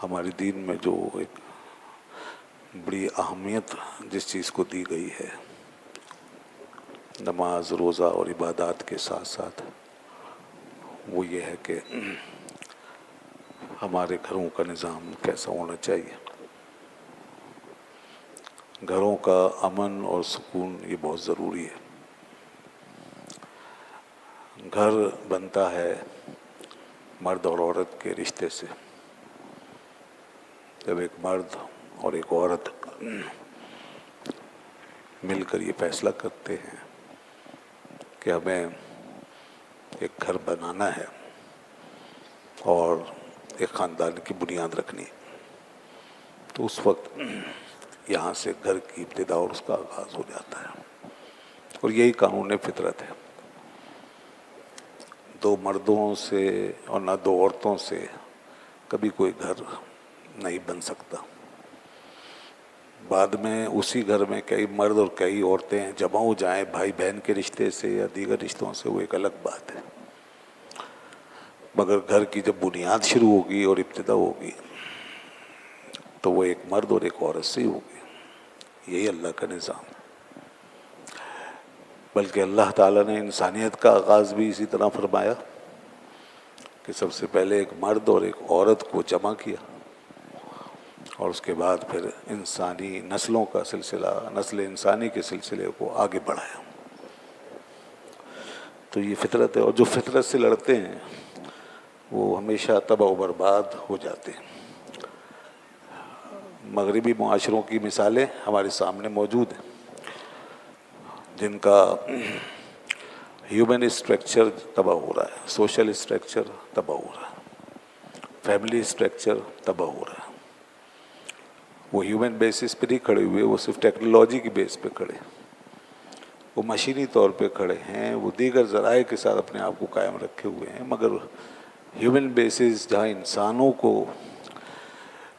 ہمارے دین میں جو ایک بڑی اہمیت جس چیز کو دی گئی ہے، نماز، روزہ اور عبادات کے ساتھ ساتھ، وہ یہ ہے کہ ہمارے گھروں کا نظام کیسا ہونا چاہیے۔ گھروں کا امن اور سکون یہ بہت ضروری ہے۔ گھر بنتا ہے مرد اور عورت کے رشتے سے۔ جب ایک مرد اور ایک عورت مل کر یہ فیصلہ کرتے ہیں کہ ہمیں ایک گھر بنانا ہے اور ایک خاندان کی بنیاد رکھنی ہے، تو اس وقت یہاں سے گھر کی ابتدا اور اس کا آغاز ہو جاتا ہے، اور یہی قانون فطرت ہے۔ دو مردوں سے اور نہ دو عورتوں سے کبھی کوئی گھر نہیں بن سکتا۔ بعد میں اسی گھر میں کئی مرد اور کئی عورتیں جمع ہو جائیں بھائی بہن کے رشتے سے یا دیگر رشتوں سے، وہ ایک الگ بات ہے، مگر گھر کی جب بنیاد شروع ہوگی اور ابتدا ہوگی تو وہ ایک مرد اور ایک عورت سے ہی ہوگی۔ یہی اللہ کا نظام ہے۔ بلکہ اللہ تعالیٰ نے انسانیت کا آغاز بھی اسی طرح فرمایا کہ سب سے پہلے ایک مرد اور ایک عورت کو جمع کیا، اور اس کے بعد پھر انسانی نسلوں کا سلسلہ، نسل انسانی کے سلسلے کو آگے بڑھایا۔ تو یہ فطرت ہے، اور جو فطرت سے لڑتے ہیں وہ ہمیشہ تباہ و برباد ہو جاتے ہیں۔ مغربی معاشروں کی مثالیں ہمارے سامنے موجود ہیں، جن کا ہیومن اسٹرکچر تباہ ہو رہا ہے، سوشل اسٹرکچر تباہ ہو رہا ہے، فیملی اسٹرکچر تباہ ہو رہا ہے۔ وہ ہیومن بیسس پہ نہیں کھڑے ہوئے، وہ صرف ٹیکنالوجی کی بیس پہ کھڑے ہیں، وہ مشینی طور پہ کھڑے ہیں، وہ دیگر ذرائع کے ساتھ اپنے آپ کو قائم رکھے ہوئے ہیں، مگر ہیومن بیسس جہاں انسانوں کو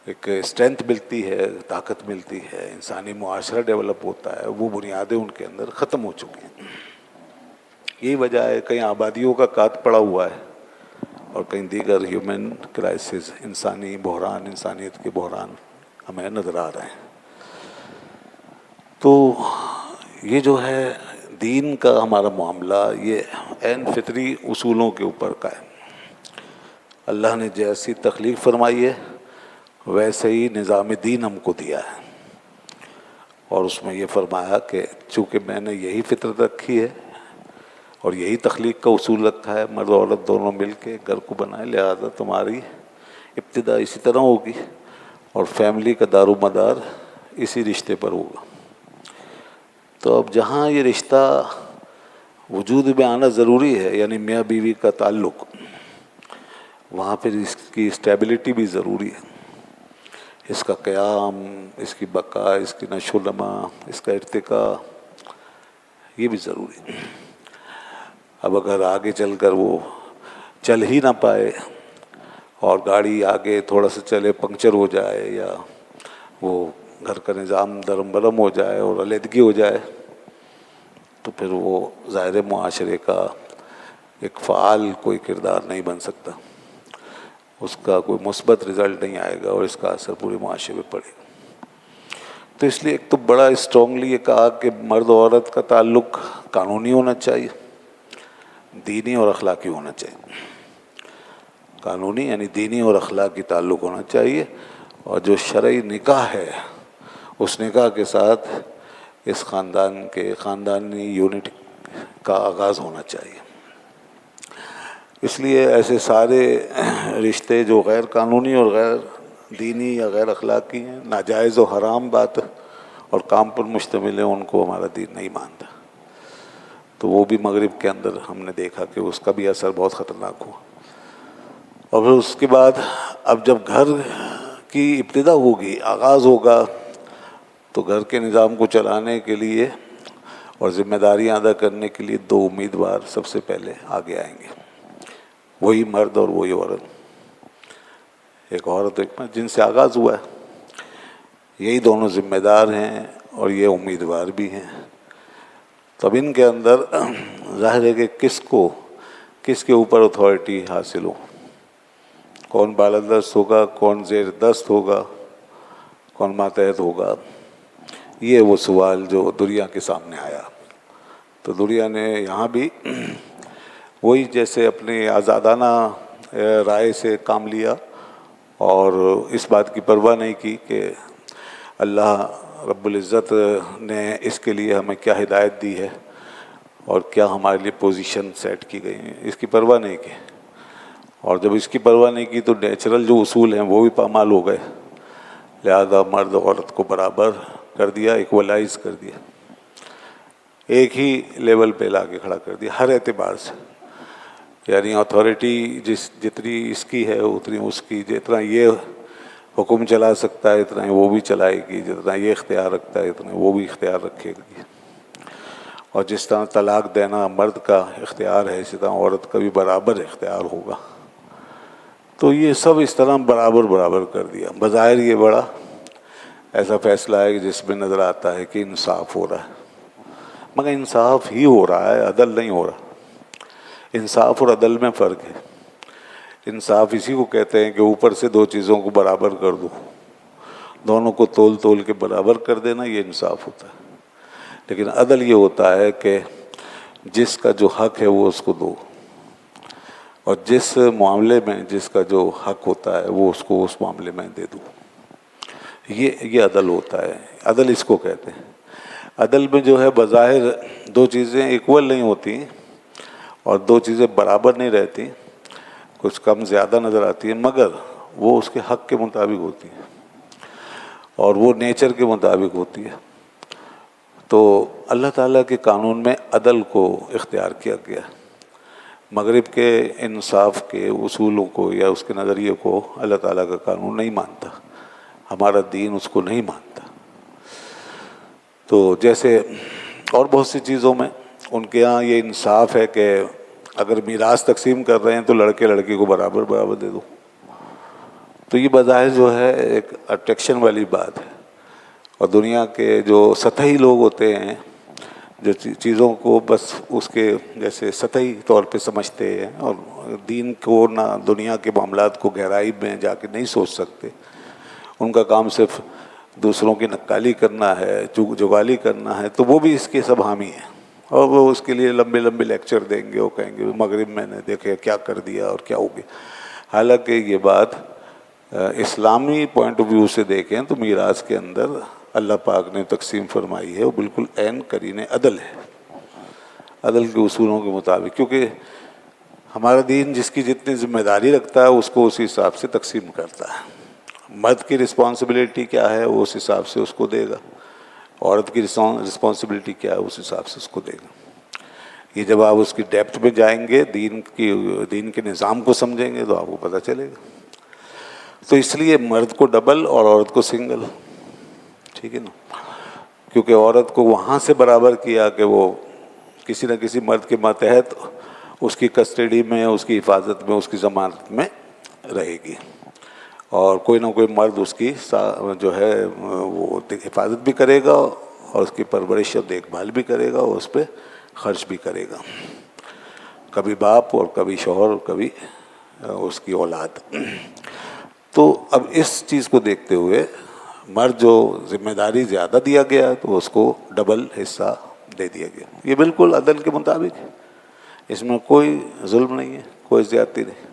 ایک اسٹرینتھ ملتی ہے، طاقت ملتی ہے، انسانی معاشرہ ڈیولپ ہوتا ہے، وہ بنیادیں ان کے اندر ختم ہو چکی ہیں۔ یہی وجہ ہے کہیں آبادیوں کا کات پڑا ہوا ہے اور کہیں دیگر ہیومن کرائسس، انسانی بحران، انسانیت کے بحران ہمیں نظر آ رہے ہیں۔ تو یہ جو ہے دین کا ہمارا معاملہ، یہ عین فطری اصولوں کے اوپر قائم۔ اللہ نے جیسی تخلیق فرمائی ہے ویسے ہی نظام دین ہم کو دیا ہے، اور اس میں یہ فرمایا کہ چونکہ میں نے یہی فطرت رکھی ہے اور یہی تخلیق کا اصول رکھا ہے، مرد اور عورت دونوں مل کے گھر کو بنائے، لہذا تمہاری ابتدا اسی طرح ہوگی اور فیملی کا دار و مدار اسی رشتے پر ہوگا۔ تو اب جہاں یہ رشتہ وجود میں آنا ضروری ہے، یعنی میاں بیوی کا تعلق، وہاں پھر اس کی اسٹیبلٹی بھی ضروری ہے، اس کا قیام، اس کی بقا، اس کی نشو و نما، اس کا ارتقاء، یہ بھی ضروری ہے۔ اب اگر آگے چل کر وہ چل ہی نہ پائے اور گاڑی آگے تھوڑا سا چلے پنکچر ہو جائے، یا وہ گھر کا نظام درم برم ہو جائے اور علیحدگی ہو جائے، تو پھر وہ ظاہر معاشرے کا ایک فعال کوئی کردار نہیں بن سکتا، اس کا کوئی مثبت رزلٹ نہیں آئے گا اور اس کا اثر پورے معاشرے پہ پڑے گا۔ تو اس لیے ایک تو بڑا اسٹرانگلی یہ کہا کہ مرد و عورت کا تعلق قانونی ہونا چاہیے، دینی اور اخلاقی ہونا چاہیے۔ قانونی یعنی دینی اور اخلاقی تعلق ہونا چاہیے، اور جو شرعی نکاح ہے اس نکاح کے ساتھ اس خاندان کے خاندانی یونٹ کا آغاز ہونا چاہیے۔ اس لیے ایسے سارے رشتے جو غیر قانونی اور غیر دینی یا غیر اخلاقی ہیں، ناجائز و حرام بات اور کام پر مشتمل ہیں، ان کو ہمارا دین نہیں مانتا۔ تو وہ بھی مغرب کے اندر ہم نے دیکھا کہ اس کا بھی اثر بہت خطرناک ہوا۔ اور پھر اس کے بعد اب جب گھر کی ابتدا ہوگی، آغاز ہوگا، تو گھر کے نظام کو چلانے کے لیے اور ذمہ داریاں ادا کرنے کے لیے دو امیدوار سب سے پہلے آگے آئیں گے، وہی مرد اور وہی عورت۔ ایک عورت ایک مرد جن سے آغاز ہوا ہے، یہی دونوں ذمہ دار ہیں اور یہ امیدوار بھی ہیں۔ تب ان کے اندر ظاہر ہے کہ کس کے اوپر اتھارٹی حاصل ہو، کون بالادست ہوگا، کون زیر دست ہوگا، کون ماتحت ہوگا، یہ وہ سوال جو دنیا کے سامنے آیا۔ تو دنیا نے یہاں بھی وہی جیسے اپنی آزادانہ رائے سے کام لیا اور اس بات کی پرواہ نہیں کی کہ اللہ رب العزت نے اس کے لیے ہمیں کیا ہدایت دی ہے اور کیا ہمارے لیے پوزیشن سیٹ کی گئی ہیں، اس کی پرواہ نہیں کی۔ اور جب اس کی پرواہ نہیں کی تو نیچرل جو اصول ہیں وہ بھی پامال ہو گئے، لہذا مرد عورت کو برابر کر دیا، ایکولائز کر دیا، ایک ہی لیول پہ لا کے کھڑا کر دیا ہر اعتبار سے۔ یعنی اتھارٹی جتنی اس کی ہے اتنی اس کی، جتنا یہ حکم چلا سکتا ہے اتنا ہی وہ بھی چلائے گی، جتنا یہ اختیار رکھتا ہے اتنا وہ بھی اختیار رکھے گی۔ اور جس طرح طلاق دینا مرد کا اختیار ہے اسی طرح عورت کا بھی برابر اختیار ہوگا۔ تو یہ سب اس طرح برابر برابر کر دیا۔ بظاہر یہ بڑا ایسا فیصلہ ہے جس میں نظر آتا ہے کہ انصاف ہو رہا ہے، مگر انصاف ہی ہو رہا ہے، عدل نہیں ہو رہا۔ انصاف اور عدل میں فرق ہے۔ انصاف اسی کو کہتے ہیں کہ اوپر سے دو چیزوں کو برابر کر دو، دونوں کو تول تول کے برابر کر دینا، یہ انصاف ہوتا ہے۔ لیکن عدل یہ ہوتا ہے کہ جس کا جو حق ہے وہ اس کو دو، اور جس معاملے میں جس کا جو حق ہوتا ہے وہ اس کو اس معاملے میں دے دو۔ یہ عدل ہوتا ہے، عدل اس کو کہتے ہیں۔ عدل میں جو ہے بظاہر دو چیزیں ایکول نہیں ہوتی اور دو چیزیں برابر نہیں رہتی، کچھ کم زیادہ نظر آتی ہیں، مگر وہ اس کے حق کے مطابق ہوتی ہیں اور وہ نیچر کے مطابق ہوتی ہے۔ تو اللہ تعالیٰ کے قانون میں عدل کو اختیار کیا گیا، مغرب کے انصاف کے اصولوں کو یا اس کے نظریے کو اللہ تعالیٰ کا قانون نہیں مانتا، ہمارا دین اس کو نہیں مانتا۔ تو جیسے اور بہت سی چیزوں میں ان کے ہاں یہ انصاف ہے کہ اگر میراث تقسیم کر رہے ہیں تو لڑکے لڑکی کو برابر برابر دے دو۔ تو یہ بظاہر جو ہے ایک اٹریکشن والی بات ہے، اور دنیا کے جو سطحی لوگ ہوتے ہیں جو چیزوں کو بس اس کے جیسے سطحی طور پہ سمجھتے ہیں اور دین کو نہ دنیا کے معاملات کو گہرائی میں جا کے نہیں سوچ سکتے، ان کا کام صرف دوسروں کی نکالی کرنا ہے، جگالی کرنا ہے، تو وہ بھی اس کے سب حامی ہیں اور وہ اس کے لیے لمبے لمبے لیکچر دیں گے، وہ کہیں گے مغرب میں نے دیکھے کیا کر دیا اور کیا ہو گیا۔ حالانکہ یہ بات اسلامی پوائنٹ آف ویو سے دیکھیں تو میراث کے اندر اللہ پاک نے تقسیم فرمائی ہے وہ بالکل عین قرین عدل ہے، عدل کے اصولوں کے مطابق، کیونکہ ہمارا دین جس کی جتنی ذمہ داری رکھتا ہے اس کو اسی حساب سے تقسیم کرتا ہے۔ مرد کی رسپانسبلٹی کیا ہے وہ اس حساب سے اس کو دے گا، عورت کی رسپانسبلٹی کیا ہے اس حساب سے اس کو دے گا۔ یہ جب آپ اس کی ڈیپتھ میں جائیں گے، دین کے نظام کو سمجھیں گے تو آپ کو پتہ چلے گا۔ تو اس لیے مرد کو ڈبل اور عورت کو سنگل، ٹھیک ہے نا، کیونکہ عورت کو وہاں سے برابر کیا کہ وہ کسی نہ کسی مرد کے ماتحت اس کی کسٹڈی میں، اس کی حفاظت میں، اس کی ضمانت میں رہے گی، اور کوئی نہ کوئی مرد اس کی جو ہے وہ حفاظت بھی کرے گا اور اس کی پرورش اور دیکھ بھال بھی کرے گا اور اس پہ خرچ بھی کرے گا، کبھی باپ اور کبھی شوہر اور کبھی اس کی اولاد۔ تو اب اس چیز کو دیکھتے ہوئے مرد جو ذمہ داری زیادہ دیا گیا تو اس کو ڈبل حصہ دے دیا گیا، یہ بالکل عدل کے مطابق ہے، اس میں کوئی ظلم نہیں ہے، کوئی زیادتی نہیں۔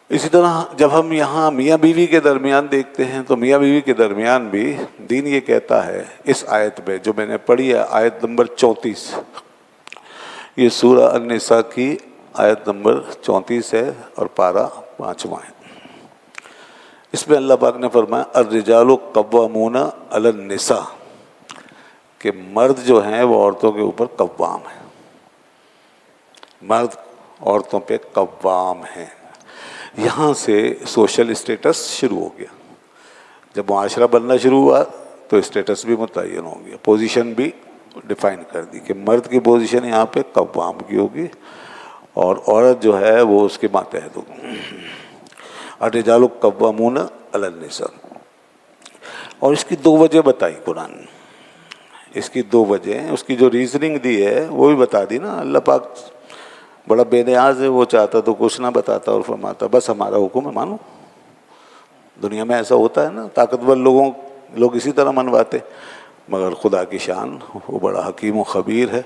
اسی طرح جب ہم یہاں میاں بیوی کے درمیان دیکھتے ہیں تو میاں بیوی کے درمیان بھی دین یہ کہتا ہے اس آیت میں جو میں نے پڑھی ہے، آیت نمبر 34، یہ سورہ النساء کی آیت نمبر 34 ہے اور پارہ 5واں ہے۔ اس میں اللہ پاک نے فرمایا الرجال قوامون علی النساء، کہ مرد جو ہیں وہ عورتوں کے اوپر قوام ہیں، مرد عورتوں پہ قوام ہیں۔ یہاں سے سوشل اسٹیٹس شروع ہو گیا، جب معاشرہ بننا شروع ہوا تو اسٹیٹس بھی متعین ہو گیا، پوزیشن بھی ڈیفائن کر دی کہ مرد کی پوزیشن یہاں پہ قوام کی ہوگی اور عورت جو ہے وہ اس کے ماتحت ہوگی۔ الرجال قوامون علی النساء، اور اس کی دو وجہ بتائی قرآن نے، اس کی دو وجہ، اس کی جو ریزننگ دی ہے وہ بھی بتا دی نا۔ اللہ پاک بڑا بے نیاز ہے، وہ چاہتا تو کچھ نہ بتاتا اور فرماتا بس ہمارا حکم ہے مانو. دنیا میں ایسا ہوتا ہے نا، طاقتور لوگ اسی طرح منواتے، مگر خدا کی شان وہ بڑا حکیم و خبیر ہے،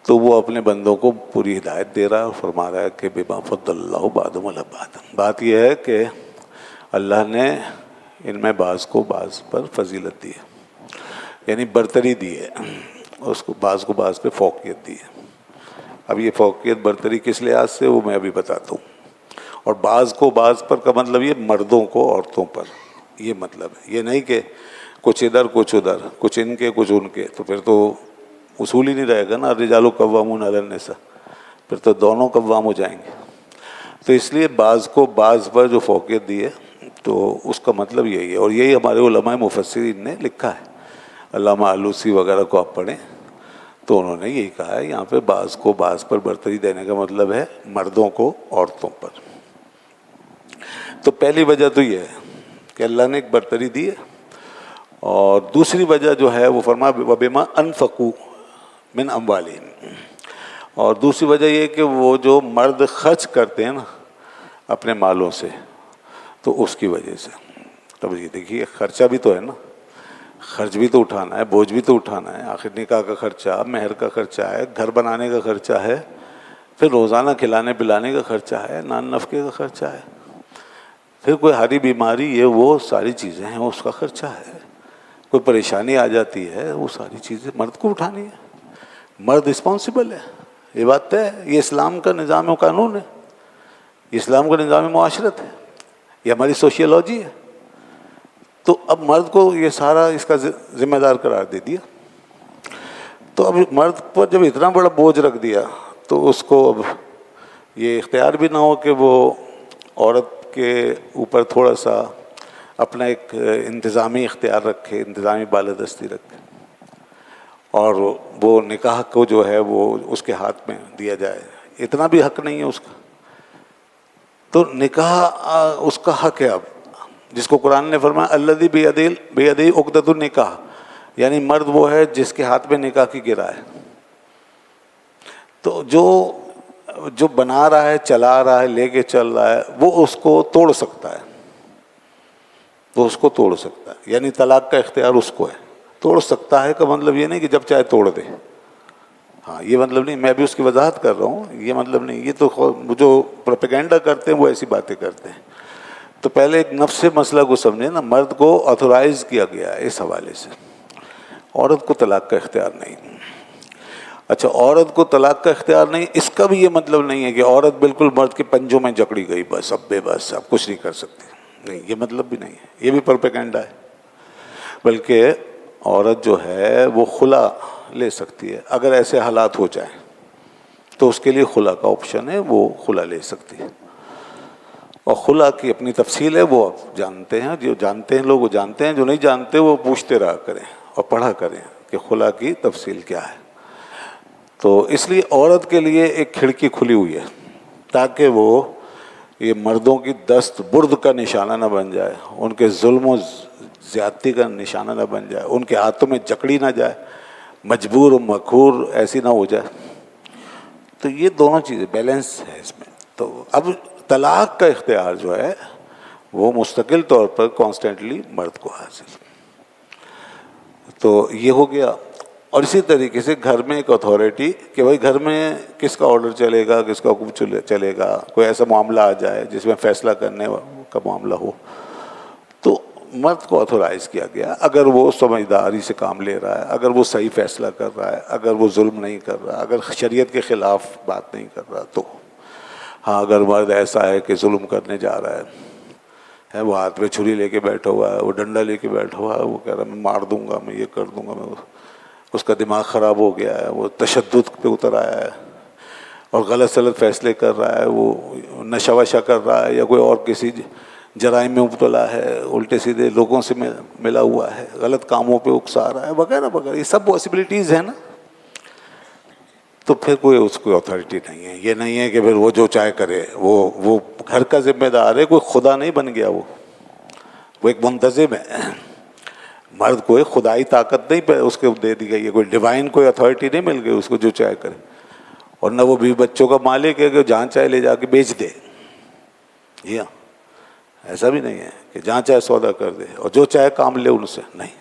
تو وہ اپنے بندوں کو پوری ہدایت دے رہا ہے اور فرما رہا ہے کہ بما فضل اللہ بعضهم علی بعض. بات یہ ہے کہ اللہ نے ان میں بعض کو بعض پر فضیلت دی ہے، یعنی برتری دی ہے، اس کو بعض پہ فوقیت دی ہے. اب یہ فوقیت برتری کس لحاظ سے وہ میں ابھی بتاتا ہوں. اور بعض کو بعض پر کا مطلب یہ مردوں کو عورتوں پر، یہ مطلب ہے. یہ نہیں کہ کچھ ادھر کچھ ادھر، کچھ ان کے کچھ ان کے، تو پھر تو اصول ہی نہیں رہے گا نا، الرجال قوامون علی النساء، پھر تو دونوں قوام ہو جائیں گے. تو اس لیے بعض کو بعض پر جو فوقیت دی ہے تو اس کا مطلب یہی ہے، اور یہی ہمارے علماء مفسرین نے لکھا ہے. علامہ آلوسی وغیرہ کو آپ پڑھیں تو انہوں نے یہی کہا ہے یہاں پہ بعض کو بعض پر برتری دینے کا مطلب ہے مردوں کو عورتوں پر. تو پہلی وجہ تو یہ ہے کہ اللہ نے ایک برتری دی ہے، اور دوسری وجہ جو ہے وہ فرما وبما انفقوا من اموالہم، اور دوسری وجہ یہ کہ وہ جو مرد خرچ کرتے ہیں نا اپنے مالوں سے، تو اس کی وجہ سے. تب یہ دیکھیے خرچہ بھی تو ہے نا، خرچ بھی تو اٹھانا ہے، بوجھ بھی تو اٹھانا ہے. آخر نکاح کا خرچہ، مہر کا خرچہ ہے، گھر بنانے کا خرچہ ہے، پھر روزانہ کھلانے پلانے کا خرچہ ہے، نان نفقے کا خرچہ ہے، پھر کوئی ہاری بیماری یہ وہ ساری چیزیں ہیں اس کا خرچہ ہے. کوئی پریشانی آ جاتی ہے، وہ ساری چیزیں مرد کو اٹھانی ہے. مرد رسپانسبل ہے، یہ بات طے ہے. یہ اسلام کا نظام و قانون ہے، یہ اسلام کا نظام معاشرت ہے، یہ ہماری سوشیولوجی ہے. تو اب مرد کو یہ سارا اس کا ذمہ دار قرار دے دیا. تو اب مرد پر جب اتنا بڑا بوجھ رکھ دیا تو اس کو اب یہ اختیار بھی نہ ہو کہ وہ عورت کے اوپر تھوڑا سا اپنا ایک انتظامی اختیار رکھے، انتظامی بالادستی رکھے، اور وہ نکاح کو جو ہے وہ اس کے ہاتھ میں دیا جائے. اتنا بھی حق نہیں ہے اس کا. تو نکاح اس کا حق ہے اب، جس کو قرآن نے فرمایا الذی بیدہ عقدۃ النکاح، یعنی مرد وہ ہے جس کے ہاتھ میں نکاح کی گرا ہے. تو جو بنا رہا ہے، چلا رہا ہے، لے کے چل رہا ہے، وہ اس کو توڑ سکتا ہے، وہ اس کو توڑ سکتا ہے. یعنی طلاق کا اختیار اس کو ہے. توڑ سکتا ہے کا مطلب یہ نہیں کہ جب چاہے توڑ دے، ہاں یہ مطلب نہیں. میں بھی اس کی وضاحت کر رہا ہوں، یہ مطلب نہیں. یہ تو جو پروپیگنڈا کرتے ہیں وہ ایسی باتیں کرتے ہیں. تو پہلے ایک نفس مسئلہ کو سمجھیں نا. مرد کو آتھورائز کیا گیا ہے اس حوالے سے، عورت کو طلاق کا اختیار نہیں. اچھا، عورت کو طلاق کا اختیار نہیں، اس کا بھی یہ مطلب نہیں ہے کہ عورت بالکل مرد کے پنجوں میں جکڑی گئی، بس اب بے بس اب کچھ نہیں کر سکتی. نہیں، یہ مطلب بھی نہیں ہے، یہ بھی پروپیگنڈا ہے. بلکہ عورت جو ہے وہ خلا لے سکتی ہے. اگر ایسے حالات ہو جائیں تو اس کے لیے خلا کا آپشن ہے، وہ خلا لے سکتی ہے. اور خلا کی اپنی تفصیل ہے، وہ آپ جانتے ہیں. جو جانتے ہیں لوگ وہ جانتے ہیں، جو نہیں جانتے وہ پوچھتے رہا کریں اور پڑھا کریں کہ خلا کی تفصیل کیا ہے. تو اس لیے عورت کے لیے ایک کھڑکی کھلی ہوئی ہے تاکہ وہ یہ مردوں کی دست برد کا نشانہ نہ بن جائے، ان کے ظلم و زیادتی کا نشانہ نہ بن جائے، ان کے ہاتھوں میں جکڑی نہ جائے، مجبور و مقہور ایسی نہ ہو جائے. تو یہ دونوں چیزیں بیلنس ہے اس میں. تو اب طلاق کا اختیار جو ہے وہ مستقل طور پر کانسٹنٹلی مرد کو حاصل. تو یہ ہو گیا. اور اسی طریقے سے گھر میں ایک اتھارٹی کہ بھائی گھر میں کس کا آرڈر چلے گا، کس کا حکم چلے گا. کوئی ایسا معاملہ آ جائے جس میں فیصلہ کرنے کا معاملہ ہو تو مرد کو اتھورائز کیا گیا. اگر وہ سمجھداری سے کام لے رہا ہے، اگر وہ صحیح فیصلہ کر رہا ہے، اگر وہ ظلم نہیں کر رہا، اگر شریعت کے خلاف بات نہیں کر رہا تو. ہاں اگر مرد ایسا ہے کہ ظلم کرنے جا رہا ہے، وہ ہاتھ میں چھری لے کے بیٹھا ہوا ہے، وہ ڈنڈا لے کے بیٹھا ہوا ہے، وہ کہہ رہا ہے میں مار دوں گا، میں یہ کر دوں گا، میں اس کا دماغ خراب ہو گیا ہے، وہ تشدد پہ اتر آیا ہے اور غلط سلط فیصلے کر رہا ہے، وہ نشہ وشہ کر رہا ہے یا کوئی اور کسی جرائم میں مبتلا ہے، الٹے سیدھے لوگوں سے ملا ہوا ہے، غلط کاموں پہ اکسا رہا ہے وغیرہ وغیرہ. یہ سب پاسبلٹیز ہیں نا. تو پھر کوئی اس کو اتھارٹی نہیں ہے. یہ نہیں ہے کہ پھر وہ جو چاہے کرے، وہ گھر کا ذمہ دار ہے. کوئی خدا نہیں بن گیا، وہ ایک منتظم ہے. مرد کو خدائی طاقت نہیں اس کو دے دی گئی ہے، کوئی ڈیوائن کوئی اتھارٹی نہیں مل گئی اس کو جو چاہے کرے. اور نہ وہ بیوی بچوں کا مالک ہے کہ جہاں چاہے لے جا کے بیچ دے. جی ہاں، ایسا بھی نہیں ہے کہ جہاں چاہے سودا کر دے اور جو چاہے کام لے ان سے، نہیں.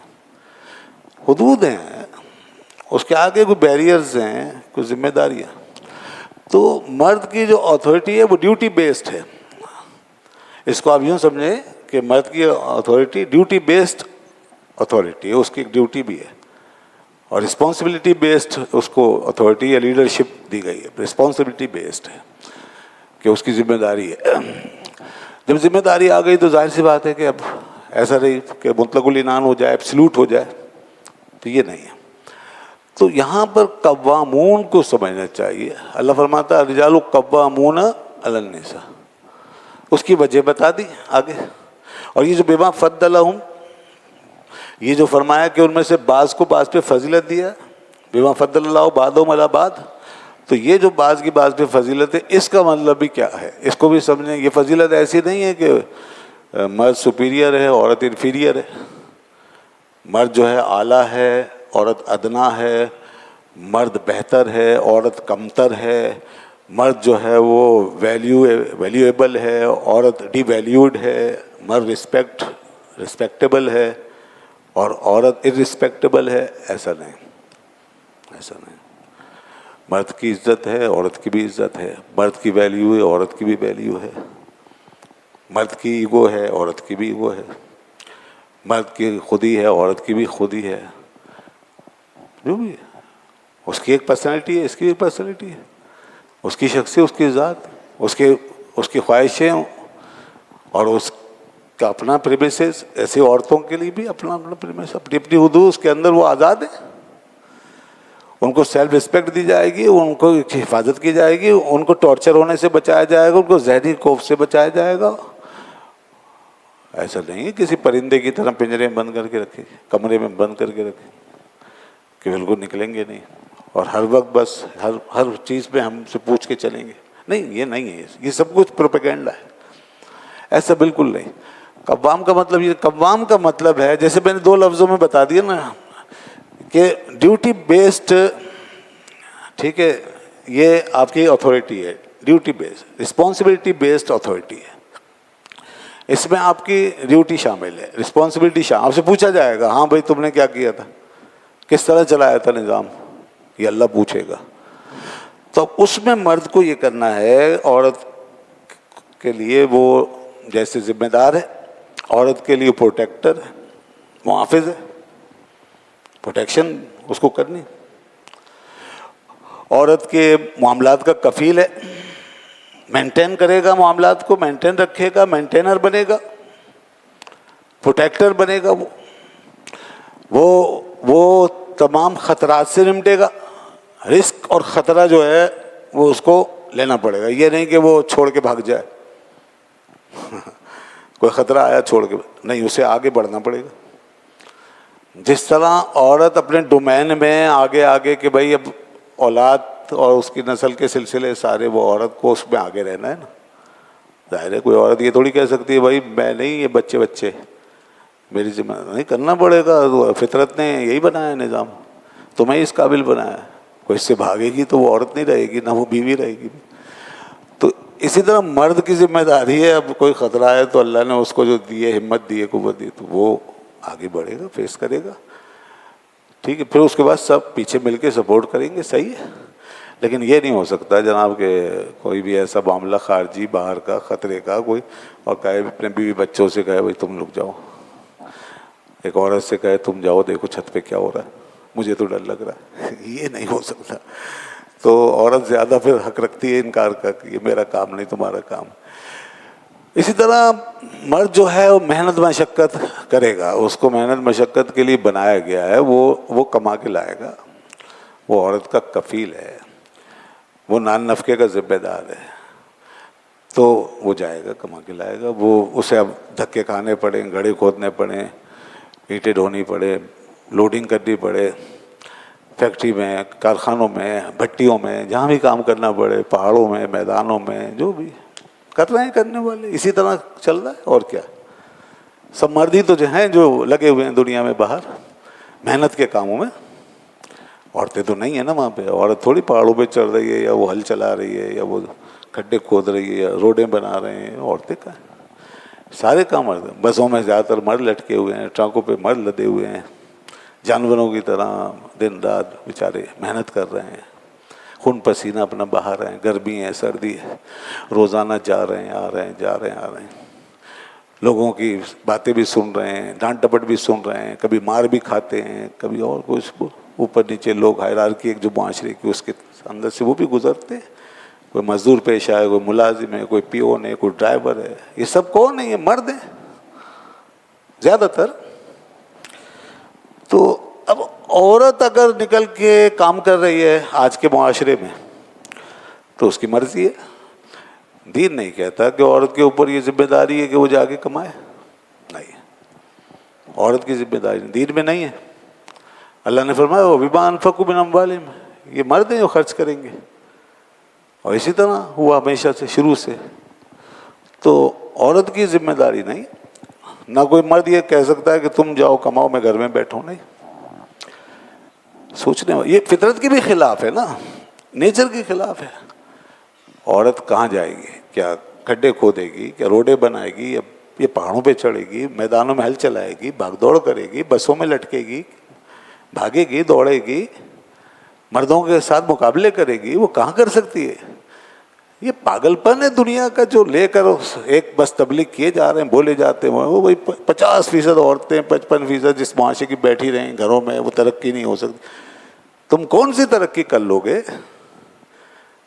حدود ہیں، اس کے آگے کوئی بیریئرز ہیں، کوئی ذمہ داریاں. تو مرد کی جو اتھارٹی ہے وہ ڈیوٹی بیسڈ ہے. اس کو آپ یوں سمجھیں کہ مرد کی اتھارٹی ڈیوٹی بیسڈ اتھارٹی ہے، اس کی ایک ڈیوٹی بھی ہے. اور رسپانسبلٹی بیسڈ اس کو اتھارٹی یا لیڈرشپ دی گئی ہے. رسپانسبلٹی بیسڈ ہے کہ اس کی ذمہ داری ہے. جب ذمہ داری آ گئی تو ظاہر سی بات ہے کہ اب ایسا نہیں کہ مطلق العنان ہو جائے، ایبسلوٹ ہو جائے، تو یہ نہیں ہے. تو یہاں پر قوامون کو سمجھنا چاہیے. اللہ فرماتا ہے الرجال قوامون علی النساء، اس کی وجہ بتا دی آگے. اور یہ جو بما فضلہم، یہ جو فرمایا کہ ان میں سے بعض کو بعض پہ فضیلت دیا، بما فضل اللہ بعضهم علی بعض، تو یہ جو بعض کی بعض پہ فضیلت ہے، اس کا مطلب بھی کیا ہے، اس کو بھی سمجھیں. یہ فضیلت ایسی نہیں ہے کہ مرد سپیریئر ہے عورت انفیریئر ہے. مرد جو ہے اعلیٰ ہے، عورت ادنا ہے. مرد بہتر ہے، عورت کمتر ہے. مرد جو ہے وہ ویلیویبل ہے، عورت ڈی ویلیوڈ ہے. مرد رسپیکٹیبل ہے اور عورت ارسپیکٹیبل ہے. ایسا نہیں، ایسا نہیں. مرد کی عزت ہے، عورت کی بھی عزت ہے. مرد کی ویلیو ہے، عورت کی بھی ویلیو ہے. مرد کی ایگو ہے، عورت کی بھی ایگو ہے. مرد کی خودی ہے، عورت کی بھی خودی ہے. جو بھی ہے اس کی ایک پرسنالٹی ہے، اس کی ایک پرسنالٹی ہے. اس کی شخصیت، اس کی ذات، اس کی خواہشیں اور اس کا اپنا پریمیسز. ایسی عورتوں کے لیے بھی اپنا پریمیس، اپنی اپنی حدود، اس کے اندر وہ آزاد ہے. ان کو سیلف رسپیکٹ دی جائے گی، ان کو حفاظت کی جائے گی، ان کو ٹارچر ہونے سے بچایا جائے گا، ان کو ذہنی خوف سے بچایا جائے گا. ایسا نہیں ہے کسی پرندے کی طرح پنجرے میں بند کر کے رکھے، کمرے میں بند کر کے رکھے کہ بالکل نکلیں گے نہیں اور ہر وقت بس ہر چیز پہ ہم سے پوچھ کے چلیں گے. نہیں، یہ نہیں ہے. یہ سب کچھ پروپیگنڈا ہے. ایسا بالکل نہیں. قوام کا مطلب یہ، قوام کا مطلب ہے جیسے میں نے 2 لفظوں میں بتا دیا نا کہ ڈیوٹی بیسڈ، ٹھیک ہے، یہ آپ کی اتھارٹی ہے. Duty based, responsibility based authority ہے. اس میں آپ کی ڈیوٹی شامل ہے، رسپانسبلٹی شامل. آپ سے پوچھا جائے گا، ہاں بھائی تم نے کیا کیا تھا، کس طرح چلایا تھا نظام، یہ اللہ پوچھے گا. تو اس میں مرد کو یہ کرنا ہے. عورت کے لیے وہ جیسے ذمہ دار ہے، عورت کے لیے پروٹیکٹر ہے، محافظ ہے. پروٹیکشن اس کو کرنی. عورت کے معاملات کا کفیل ہے، مینٹین کرے گا، معاملات کو مینٹین رکھے گا، مینٹینر بنے گا، پروٹیکٹر بنے گا. وہ تمام خطرات سے نمٹے گا. رسک اور خطرہ جو ہے وہ اس کو لینا پڑے گا. یہ نہیں کہ وہ چھوڑ کے بھاگ جائے. کوئی خطرہ آیا چھوڑ کے نہیں، اسے آگے بڑھنا پڑے گا. جس طرح عورت اپنے ڈومین میں آگے کہ بھائی اب اولاد اور اس کی نسل کے سلسلے سارے، وہ عورت کو اس میں آگے رہنا ہے نا. ظاہر ہے کوئی عورت یہ تھوڑی کہہ سکتی ہے بھائی میں نہیں، یہ بچے میری ذمہ نہیں، کرنا پڑے گا. فطرت نے یہی بنایا ہے نظام، تمہیں اس قابل بنایا ہے. کوئی اس سے بھاگے گی تو وہ عورت نہیں رہے گی، نہ وہ بیوی رہے گی. تو اسی طرح مرد کی ذمہ داری ہے، اب کوئی خطرہ ہے تو اللہ نے اس کو جو دی ہے، ہمت دی ہے، قوت دی، تو وہ آگے بڑھے گا، فیس کرے گا. ٹھیک ہے، پھر اس کے بعد سب پیچھے مل کے سپورٹ کریں گے. صحیح ہے. لیکن یہ نہیں ہو سکتا جناب کہ کوئی بھی ایسا معاملہ خارجی باہر کا خطرے کا کوئی اور کہے اپنے بیوی بچوں سے کہے بھائی تم رک جاؤ، ایک عورت سے کہے تم جاؤ دیکھو چھت پہ کیا ہو رہا ہے، مجھے تو ڈر لگ رہا ہے. یہ نہیں ہو سکتا. تو عورت زیادہ پھر حق رکھتی ہے انکار کا کہ یہ میرا کام نہیں، تمہارا کام. اسی طرح مرد جو ہے وہ محنت مشقت کرے گا، اس کو محنت مشقت کے لیے بنایا گیا ہے. وہ کما کے لائے گا. وہ عورت کا کفیل ہے، وہ نان نفقے کا ذمہ دار ہے. تو وہ جائے گا، کما کے لائے گا. وہ اسے اب دھکے کھانے پڑیں، گڑھے کھودنے پڑیں، اینٹیں ڈھونی پڑے، لوڈنگ کرنی پڑے، فیکٹری میں، کارخانوں میں، بھٹیوں میں، جہاں بھی کام کرنا پڑے، پہاڑوں میں، میدانوں میں، جو بھی کر رہے ہیں کرنے والے. اسی طرح چل رہا ہے. اور کیا، سب مرد ہی تو جو ہیں جو لگے ہوئے ہیں دنیا میں باہر محنت کے کاموں میں. عورتیں تو نہیں ہیں نا وہاں پہ. عورت تھوڑی پہاڑوں پہ چڑھ رہی ہے یا وہ ہل چلا رہی ہے یا وہ کھڈے کھود رہی ہے یا روڈیں بنا رہے ہیں. عورتیں کا سارے کام مرد ہیں. بسوں میں زیادہ تر مرد لٹکے ہوئے ہیں, ٹرکوں پہ مرد لدے ہوئے ہیں, جانوروں کی طرح دن رات بیچارے محنت کر رہے ہیں, خون پسینہ اپنا بہا رہے ہیں, گرمی ہے سردی ہے, روزانہ جا رہے ہیں آ رہے ہیں جا رہے ہیں آ رہے ہیں, لوگوں کی باتیں بھی سن رہے ہیں, ڈانٹ ڈپٹ بھی سن رہے ہیں, کبھی مار بھی کھاتے ہیں, کبھی اور کچھ اوپر نیچے لوگ ہائرارکی ایک جو معاشرے کی اس کے اندر سے وہ بھی گزرتے ہیں. کوئی مزدور پیشہ ہے, کوئی ملازم ہے, کوئی پیون ہے, کوئی ڈرائیور ہے. یہ سب کون ہے؟ یہ مرد ہیں زیادہ تر. تو اب عورت اگر نکل کے کام کر رہی ہے آج کے معاشرے میں تو اس کی مرضی ہے. دین نہیں کہتا کہ عورت کے اوپر یہ ذمہ داری ہے کہ وہ جا کے کمائے. نہیں, عورت کی ذمہ داری دین میں نہیں ہے. اللہ نے فرمایا وَبِمَا أَنفَقُوا مِنْ أَمْوَالِهِمْ, یہ مرد ہیں جو خرچ کریں گے. اور اسی طرح ہوا ہمیشہ سے شروع سے. تو عورت کی ذمہ داری نہیں. نہ کوئی مرد یہ کہہ سکتا ہے کہ تم جاؤ کماؤ میں گھر میں بیٹھوں. نہیں, سوچنے یہ فطرت کے بھی خلاف ہے نا, نیچر کے خلاف ہے. عورت کہاں جائے گی؟ کیا کھڈے کھودے گی, کیا روڈیں بنائے گی, یا یہ پہاڑوں پہ چڑھے گی, میدانوں میں ہل چلائے گی, بھاگ دوڑ کرے گی, بسوں میں لٹکے گی, بھاگے گی, دوڑے گی, مردوں کے ساتھ مقابلے کرے گی؟ وہ کہاں کر سکتی ہے؟ یہ پاگل پن ہے دنیا کا جو لے کر ایک بس تبلیغ کیے جا رہے ہیں, بولے جاتے ہیں. وہ وہی 50% عورتیں 55% جس معاشرے کی بیٹھی رہیں گھروں میں, وہ ترقی نہیں ہو سکتی. تم کون سی ترقی کر لو گے؟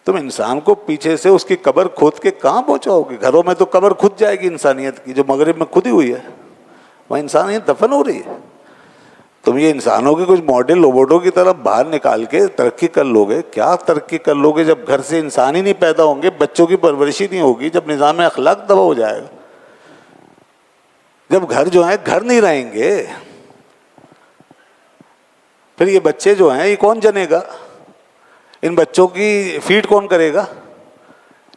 تم انسان کو پیچھے سے اس کی قبر کھود کے کہاں پہنچاؤ گے؟ گھروں میں تو قبر کھود جائے گی انسانیت کی, جو مغرب میں کھدی ہوئی ہے وہاں انسانیت دفن ہو رہی ہے. تم یہ انسانوں کے کچھ ماڈل روبوٹوں کی طرف باہر نکال کے ترقی کر لو گے. کیا ترقی کر لو گے جب گھر سے انسان ہی نہیں پیدا ہوں گے, بچوں کی پرورش ہی نہیں ہوگی, جب نظام اخلاق تباہ ہو جائے گا, جب گھر جو ہیں گھر نہیں رہیں گے, پھر یہ بچے جو ہیں یہ کون جنے گا؟ ان بچوں کی فیڈ کون کرے گا؟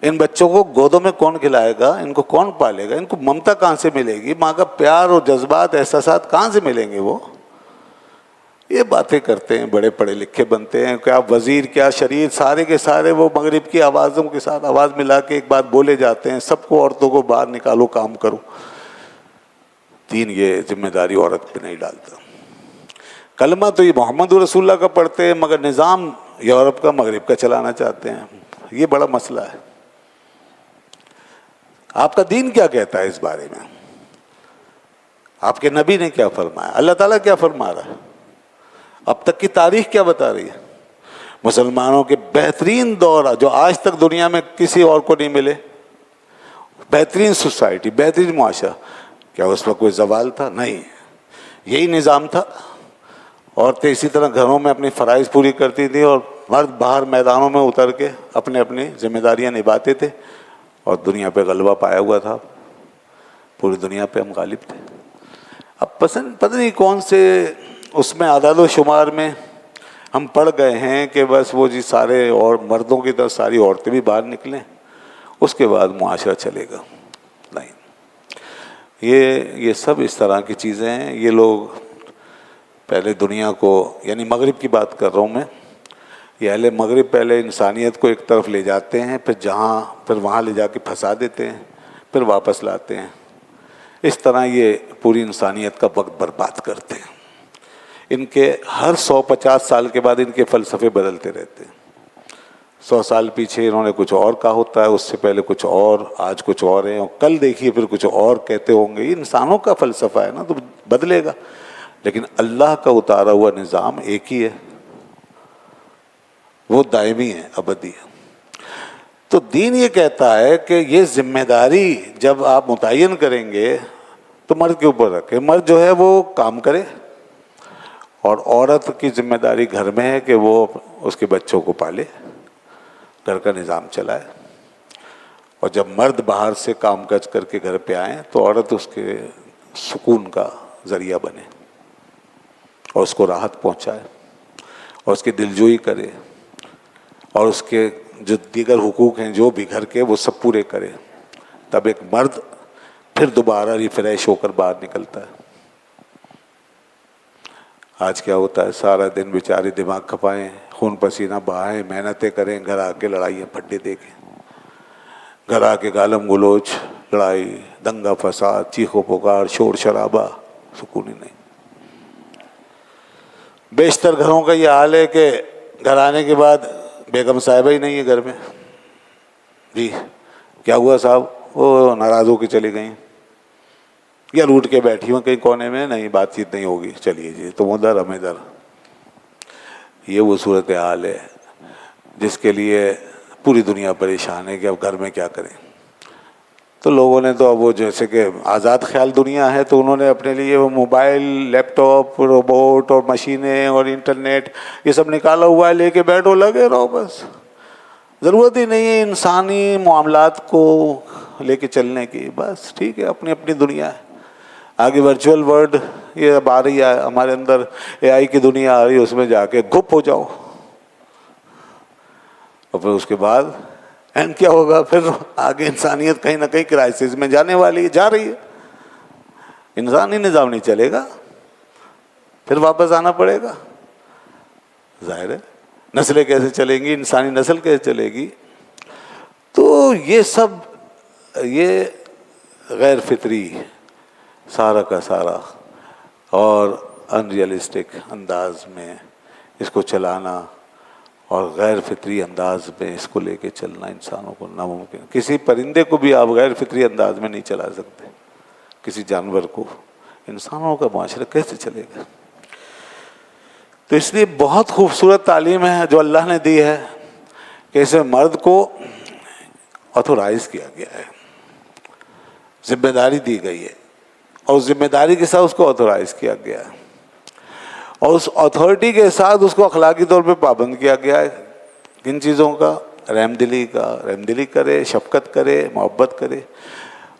ان بچوں کو گودوں میں کون کھلائے گا؟ ان کو کون پالے گا؟ ان کو ممتا کہاں سے ملے گی؟ ماں کا پیار اور جذبات احساسات کہاں سے ملیں گے؟ وہ یہ باتیں کرتے ہیں, بڑے پڑھے لکھے بنتے ہیں, کیا وزیر کیا شریعت, سارے کے سارے وہ مغرب کی آوازوں کے ساتھ آواز ملا کے ایک بات بولے جاتے ہیں, سب کو عورتوں کو باہر نکالو کام کرو. دین یہ ذمہ داری عورت پہ نہیں ڈالتا. کلمہ تو یہ محمد رسول اللہ کا پڑھتے ہیں, مگر نظام یورپ کا مغرب کا چلانا چاہتے ہیں. یہ بڑا مسئلہ ہے. آپ کا دین کیا کہتا ہے اس بارے میں؟ آپ کے نبی نے کیا فرمایا؟ اللہ تعالیٰ کیا فرما رہا ہے؟ اب تک کی تاریخ کیا بتا رہی ہے؟ مسلمانوں کے بہترین دور جو آج تک دنیا میں کسی اور کو نہیں ملے, بہترین سوسائٹی, بہترین معاشرہ, کیا اس پر کوئی زوال تھا؟ نہیں, یہی نظام تھا. عورتیں اسی طرح گھروں میں اپنی فرائض پوری کرتی تھیں اور مرد باہر میدانوں میں اتر کے اپنے اپنی ذمہ داریاں نبھاتے تھے, اور دنیا پہ غلبہ پایا ہوا تھا. پوری دنیا پہ ہم غالب تھے. اب پتہ نہیں کون سے اس میں اعداد و شمار میں ہم پڑ گئے ہیں کہ بس وہ جی سارے اور مردوں کی طرح ساری عورتیں بھی باہر نکلیں, اس کے بعد معاشرہ چلے گا. نہیں, یہ سب اس طرح کی چیزیں ہیں. یہ لوگ پہلے دنیا کو, یعنی مغرب کی بات کر رہا ہوں میں, یہ اہل مغرب پہلے انسانیت کو ایک طرف لے جاتے ہیں, پھر وہاں لے جا کے پھنسا دیتے ہیں, پھر واپس لاتے ہیں. اس طرح یہ پوری انسانیت کا وقت برباد کرتے ہیں. ان کے ہر 150 سال کے بعد ان کے فلسفے بدلتے رہتے ہیں. 100 سال پیچھے انہوں نے کچھ اور کہا ہوتا ہے, اس سے پہلے کچھ اور, آج کچھ اور ہیں, اور کل دیکھیے پھر کچھ اور کہتے ہوں گے. یہ انسانوں کا فلسفہ ہے نا, تو بدلے گا. لیکن اللہ کا اتارا ہوا نظام ایک ہی ہے, وہ دائمی ہے, ابدی ہے. تو دین یہ کہتا ہے کہ یہ ذمہ داری جب آپ متعین کریں گے تو مرد کے اوپر رکھیں. مرد جو ہے وہ کام کرے, اور عورت کی ذمہ داری گھر میں ہے کہ وہ اس کے بچوں کو پالے, گھر کا نظام چلائے. اور جب مرد باہر سے کام کاج کر کے گھر پہ آئیں تو عورت اس کے سکون کا ذریعہ بنے, اور اس کو راحت پہنچائے, اور اس کی دلجوئی کرے, اور اس کے جو دیگر حقوق ہیں جو بھی گھر کے, وہ سب پورے کرے. تب ایک مرد پھر دوبارہ ریفریش ہو کر باہر نکلتا ہے. آج کیا ہوتا ہے، سارا دن بیچارے دماغ کھپائیں، خون پسینہ بہائیں، محنتیں کریں، گھر آ کے لڑائیاں پھڈے دیکھیں، گھر آ کے گالم گلوچ، لڑائی، دنگا فساد، چیخو پکار، شور شرابہ، سکون ہی نہیں۔ بیشتر گھروں کا یہ حال ہے کہ گھر آنے کے بعد بیگم صاحبہ ہی نہیں ہے گھر میں، جی کیا ہوا صاحب، وہ ناراض ہو کے چلی گئیں، یا روٹ کے بیٹھی ہوں کہیں کونے میں، نہیں بات چیت نہیں ہوگی، چلیے جی تم ادھر ہم ادھر۔ یہ وہ صورتحال ہے جس کے لیے پوری دنیا پریشان ہے کہ اب گھر میں کیا کریں۔ تو لوگوں نے تو اب وہ جیسے کہ آزاد خیال دنیا ہے، تو انہوں نے اپنے لیے وہ موبائل، لیپ ٹاپ، روبوٹ اور مشینیں اور انٹرنیٹ یہ سب نکالا ہوا ہے، لے کے بیٹھو لگے رہو، بس ضرورت ہی نہیں ہے انسانی معاملات کو لے کے چلنے کی، بس ٹھیک ہے، اپنی اپنی دنیا ہے۔ آگے ورچوئل ورلڈ یہ اب آ رہی ہے ہمارے اندر، اے آئی کی دنیا آ رہی ہے، اس میں جا کے گپ ہو جاؤ، اور پھر اس کے بعد اینڈ کیا ہوگا، پھر آگے انسانیت کہیں نہ کہیں کرائسس میں جانے والی ہے، جا رہی ہے، انسانی نظام نہیں چلے گا، پھر واپس آنا پڑے گا، ظاہر ہے نسلیں کیسے چلیں گی، انسانی نسل کیسے چلے گی۔ تو یہ سب یہ غیر فطری سارا کا سارا اور ان ریئلسٹک انداز میں اس کو چلانا اور غیر فطری انداز میں اس کو لے کے چلنا انسانوں کو ناممکن۔ کسی پرندے کو بھی آپ غیر فطری انداز میں نہیں چلا سکتے، کسی جانور کو، انسانوں کا معاشرہ کیسے چلے گا؟ تو اس لیے بہت خوبصورت تعلیم ہے جو اللہ نے دی ہے کہ اسے مرد کو آتھورائز کیا گیا ہے، ذمہ داری دی گئی ہے، اور اس ذمہ داری کے ساتھ اس کو آتھورائز کیا گیا ہے، اور اس اتھارٹی کے ساتھ اس کو اخلاقی طور پہ پابند کیا گیا ہے۔ کن چیزوں کا؟ رحم دلی کا، رحم دلی کرے، شفقت کرے، محبت کرے،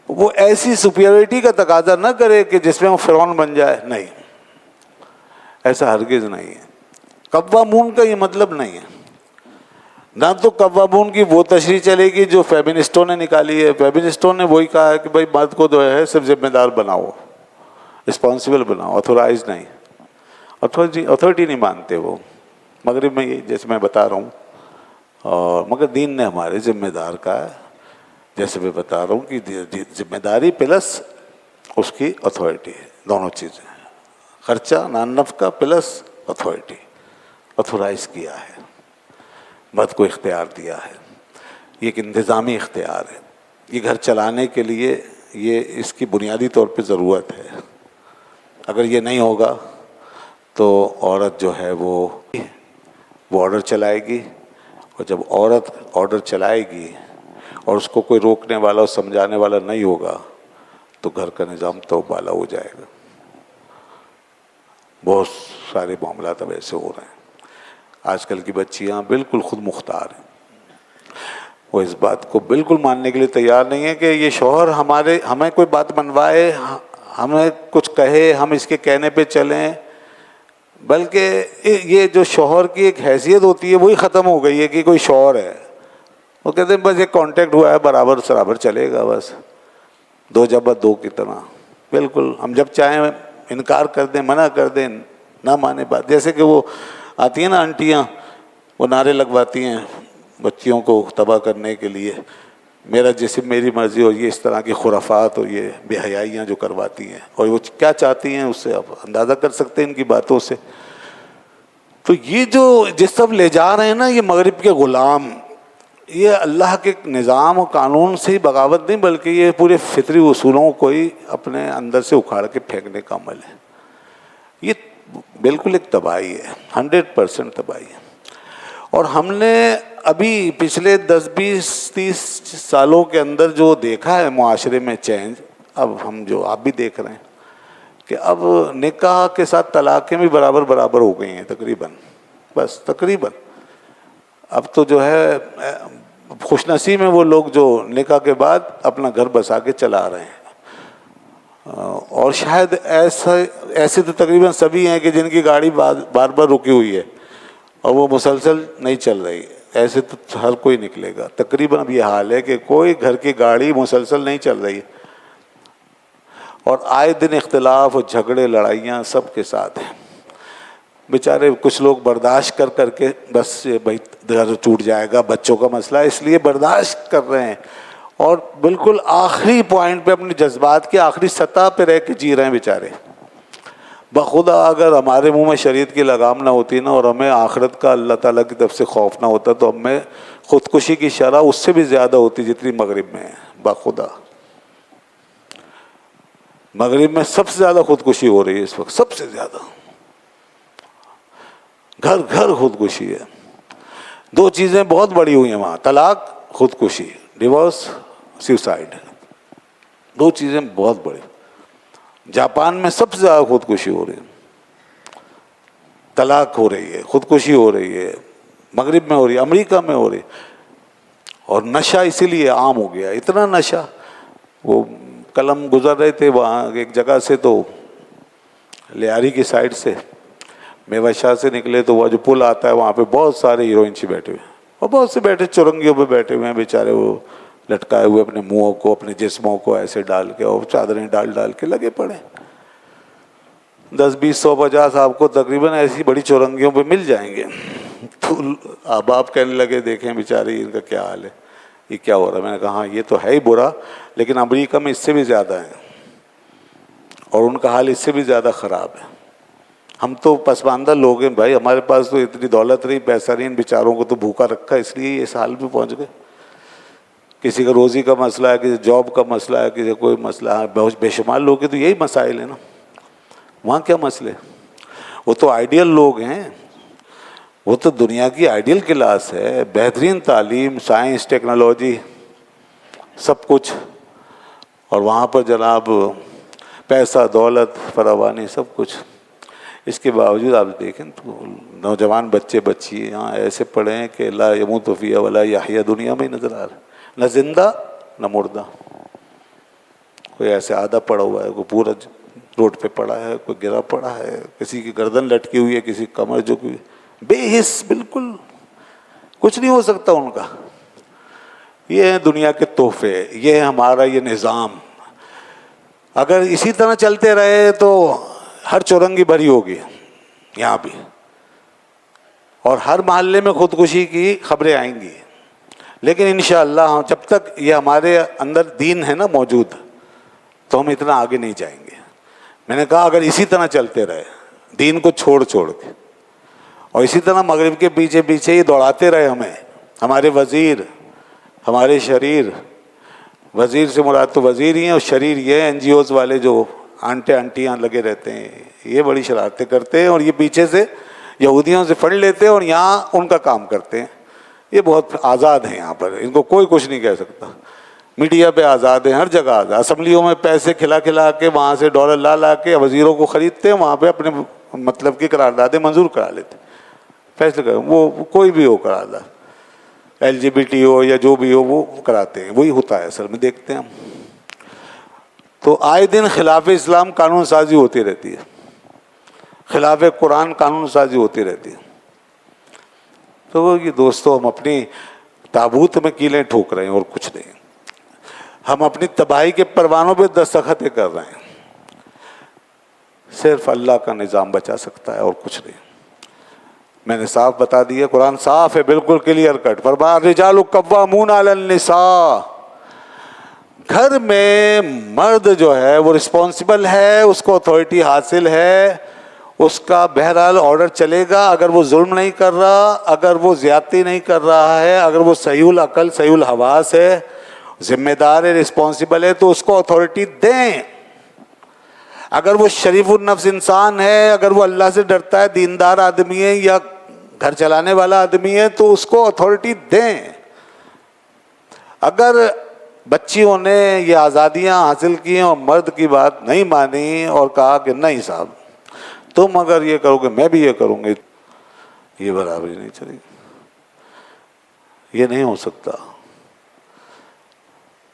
وہ ایسی سپیریورٹی کا تقاضا نہ کرے کہ جس میں وہ فرعون بن جائے، نہیں، ایسا ہرگز نہیں ہے۔ قوامون کا یہ مطلب نہیں ہے، نہ تو قوامون کی وہ تشریح چلے گی جو فیمنسٹوں نے نکالی ہے۔ فیمنسٹوں نے وہی کہا ہے کہ بھائی مرد کو جو ہے صرف ذمہ دار بناؤ، رسپانسبل بناؤ، آتھورائز نہیں، اتھارٹی نہیں مانتے وہ۔ مغرب میں یہ جیسے میں بتا رہا ہوں، اور مگر دین نے ہمارے ذمہ دار کا ہے، جیسے میں بتا رہا ہوں کہ ذمہ داری پلس اس کی اتھارٹی ہے، دونوں چیزیں، خرچہ نان نفقہ پلس اتھارٹی، اتھورائز کیا ہے، مرد کو اختیار دیا ہے، یہ ایک انتظامی اختیار ہے، یہ گھر چلانے کے لیے یہ اس کی بنیادی طور پہ ضرورت ہے۔ اگر یہ نہیں ہوگا تو عورت جو ہے وہ آرڈر چلائے گی، اور جب عورت آرڈر چلائے گی اور اس کو کوئی روکنے والا اور سمجھانے والا نہیں ہوگا تو گھر کا نظام توبالا ہو جائے گا۔ بہت سارے معاملات اب ایسے ہو رہے ہیں۔ آج کل کی بچیاں بالکل خود مختار ہیں، وہ اس بات کو بالکل ماننے کے لیے تیار نہیں ہے کہ یہ شوہر ہمیں کوئی بات منوائے، ہمیں کچھ کہے، ہم اس کے کہنے پہ چلیں، بلکہ یہ جو شوہر کی ایک حیثیت ہوتی ہے وہی ختم ہو گئی ہے کہ کوئی شوہر ہے۔ وہ کہتے ہیں بس ایک کانٹیکٹ ہوا ہے، برابر سرابر چلے گا، بس دو جبہ دو کی طرح، بالکل ہم جب چاہیں انکار کر دیں، منع کر دیں، نہ مانے بات۔ جیسے کہ وہ آتی ہیں نا آنٹیاں، وہ نعرے لگواتی ہیں بچیوں کو تباہ کرنے کے لیے، میرا جسم میری مرضی، اور یہ اس طرح کی خرافات اور یہ بے حیائیاں جو کرواتی ہیں، اور وہ کیا چاہتی ہیں اس سے آپ اندازہ کر سکتے ہیں ان کی باتوں سے۔ تو یہ جو جس سب لے جا رہے ہیں نا یہ مغرب کے غلام، یہ اللہ کے نظام و قانون سے ہی بغاوت نہیں بلکہ یہ پورے فطری اصولوں کو ہی اپنے اندر سے اکھاڑ کے پھینکنے کا عمل ہے۔ یہ بالکل ایک تباہی ہے، 100% تباہی ہے۔ اور ہم نے ابھی پچھلے 10-20-30 سالوں کے اندر جو دیکھا ہے معاشرے میں چینج، اب ہم جو آپ بھی دیکھ رہے ہیں کہ اب نکاح کے ساتھ طلاقیں بھی برابر ہو گئی ہیں تقریباً، بس تقریباً۔ اب تو جو ہے خوش نصیب ہیں وہ لوگ جو نکاح کے بعد اپنا گھر بسا کے چلا رہے ہیں، اور شاید ایسے تو تقریباً سبھی ہیں کہ جن کی گاڑی بار بار رکی ہوئی ہے اور وہ مسلسل نہیں چل رہی، ایسے تو ہر کوئی نکلے گا۔ تقریباً اب یہ حال ہے کہ کوئی گھر کی گاڑی مسلسل نہیں چل رہی، اور آئے دن اختلاف اور جھگڑے لڑائیاں سب کے ساتھ ہیں۔ بیچارے کچھ لوگ برداشت کر کر کے بس بھائی گھر ٹوٹ جائے گا، بچوں کا مسئلہ ہے اس لیے برداشت کر رہے ہیں، اور بالکل آخری پوائنٹ پہ اپنے جذبات کی آخری سطح پہ رہ کے جی رہے ہیں بیچارے۔ بخدا اگر ہمارے منہ میں شریعت کی لگام نہ ہوتی نا، اور ہمیں آخرت کا اللہ تعالیٰ کی طرف سے خوف نہ ہوتا، تو ہمیں خودکشی کی شرح اس سے بھی زیادہ ہوتی جتنی مغرب میں ہے۔ بخدا مغرب میں سب سے زیادہ خودکشی ہو رہی ہے اس وقت، سب سے زیادہ، گھر گھر خودکشی ہے۔ دو چیزیں بہت بڑی ہوئی ہیں وہاں، طلاق، خودکشی، ڈیورس، سیوسائڈ، دو چیزیں بہت بڑی۔ جاپان میں سب سے زیادہ خودکشی ہو رہی ہے، طلاق ہو رہی ہے، خودکشی ہو رہی ہے، مغرب میں ہو رہی ہے، امریکہ میں ہو رہی ہے۔ اور نشہ اسی لیے عام ہو گیا، اتنا نشہ۔ وہ کل ہم گزر رہے تھے وہاں ایک جگہ سے، تو لیاری کی سائڈ سے میوہ شاہ سے نکلے تو وہ جو پل آتا ہے وہاں پہ بہت سارے ہیروئنچی بیٹھے ہوئے ہیں، اور بہت سے بیٹھے چرنگیوں پہ بیٹھے ہوئے ہیں بیچارے، وہ لٹکائے ہوئے اپنے منہوں کو، اپنے جسموں کو ایسے ڈال کے، اور چادریں ڈال ڈال کے لگے پڑے۔ 10 20 100 50 آپ کو تقریباً ایسی بڑی چورنگیوں پہ مل جائیں گے۔ تو احباب کہنے لگے دیکھیں بیچارے ان کا کیا حال ہے، یہ کیا ہو رہا ہے؟ میں نے کہا ہاں یہ تو ہے ہی برا، لیکن امریکہ میں اس سے بھی زیادہ ہیں، اور ان کا حال اس سے بھی زیادہ خراب ہے۔ ہم تو پسماندہ لوگ ہیں بھائی، ہمارے پاس تو اتنی دولت نہیں، پیسہ نہیں، ان بیچاروں کو تو بھوکا رکھا، اس لیے اس حال پہ پہنچ گئے۔ کسی کا روزی کا مسئلہ ہے، کسی جاب کا مسئلہ ہے، کسی کوئی مسئلہ ہے، بہت بے شمار لوگ ہیں، تو یہی مسائل ہیں نا۔ وہاں کیا مسئلے؟ وہ تو آئیڈیل لوگ ہیں، وہ تو دنیا کی آئیڈیل کلاس ہے، بہترین تعلیم، سائنس، ٹیکنالوجی، سب کچھ، اور وہاں پر جناب پیسہ، دولت، فراوانی، سب کچھ۔ اس کے باوجود آپ دیکھیں تو نوجوان بچے بچی یہاں ایسے پڑے ہیں کہ لا یموت فیہا ولا یحییٰ، دنیا میں ہی نظر آ رہا ہے، نہ زندہ نہ مردہ۔ کوئی ایسے آدھا پڑا ہوا ہے، کوئی پورا روڈ پہ پڑا ہے، کوئی گرا پڑا ہے، کسی کی گردن لٹکی ہوئی ہے، کسی کی کمر جھکی ہوئی ہے، بے حس، بالکل کچھ نہیں ہو سکتا ان کا۔ یہ ہیں دنیا کے تحفے، یہ ہے ہمارا یہ نظام۔ اگر اسی طرح چلتے رہے تو ہر چورنگی بھری ہوگی یہاں بھی، اور ہر محلے میں خودکشی کی خبریں آئیں گی۔ لیکن انشاءاللہ جب تک یہ ہمارے اندر دین ہے نا موجود، تو ہم اتنا آگے نہیں جائیں گے۔ میں نے کہا اگر اسی طرح چلتے رہے، دین کو چھوڑ چھوڑ کے، اور اسی طرح مغرب کے پیچھے پیچھے یہ دوڑاتے رہے ہمیں، ہمارے وزیر، ہمارے شریر، وزیر سے مراد تو وزیر ہی ہیں، اور شریر یہ این جی اوز والے جو آنٹیاں لگے رہتے ہیں، یہ بڑی شرارتیں کرتے ہیں، اور یہ پیچھے سے یہودیوں سے فنڈ لیتے ہیں اور یہاں ان کا کام کرتے ہیں۔ یہ بہت آزاد ہیں یہاں پر، ان کو کوئی کچھ نہیں کہہ سکتا۔ میڈیا پہ آزاد ہیں، ہر جگہ آزاد، اسمبلیوں میں پیسے کھلا کھلا کے، وہاں سے ڈالر لا لا کے وزیروں کو خریدتے ہیں، وہاں پہ اپنے مطلب کی قراردادیں منظور کرا لیتے ہیں، فیصلے کر، وہ کوئی بھی ہو قرارداد، ایل جی بی ٹی ہو یا جو بھی ہو، وہ کراتے ہیں، وہی ہوتا ہے اصل میں، دیکھتے ہیں ہم۔ تو آئے دن خلاف اسلام قانون سازی ہوتی رہتی ہے، خلاف قرآن قانون سازی ہوتی رہتی ہے۔ تو یہ دوستو، ہم اپنی تابوت میں کیلیں ٹھوک رہے ہیں اور کچھ نہیں، ہم اپنی تباہی کے پروانوں پہ دستخطیں کر رہے ہیں۔ صرف اللہ کا نظام بچا سکتا ہے اور کچھ نہیں۔ میں نے صاف بتا دیا، قرآن صاف ہے، بالکل کلیئر کٹ، فرمایا الرجال قوامون علی النساء۔ گھر میں مرد جو ہے وہ رسپانسبل ہے، اس کو اتھارٹی حاصل ہے، اس کا بہرحال آرڈر چلے گا۔ اگر وہ ظلم نہیں کر رہا، اگر وہ زیادتی نہیں کر رہا ہے، اگر وہ صحیح العقل صحیح الحواس ہے، ذمہ دار ہے، رسپانسبل ہے، تو اس کو اتھارٹی دیں۔ اگر وہ شریف النفس انسان ہے، اگر وہ اللہ سے ڈرتا ہے، دیندار آدمی ہے، یا گھر چلانے والا آدمی ہے، تو اس کو اتھارٹی دیں۔ اگر بچیوں نے یہ آزادیاں حاصل کی اور مرد کی بات نہیں مانی اور کہا کہ نہیں صاحب تم اگر یہ کرو گے میں بھی یہ کروں گی، یہ برابری نہیں چلے گی، یہ نہیں ہو سکتا۔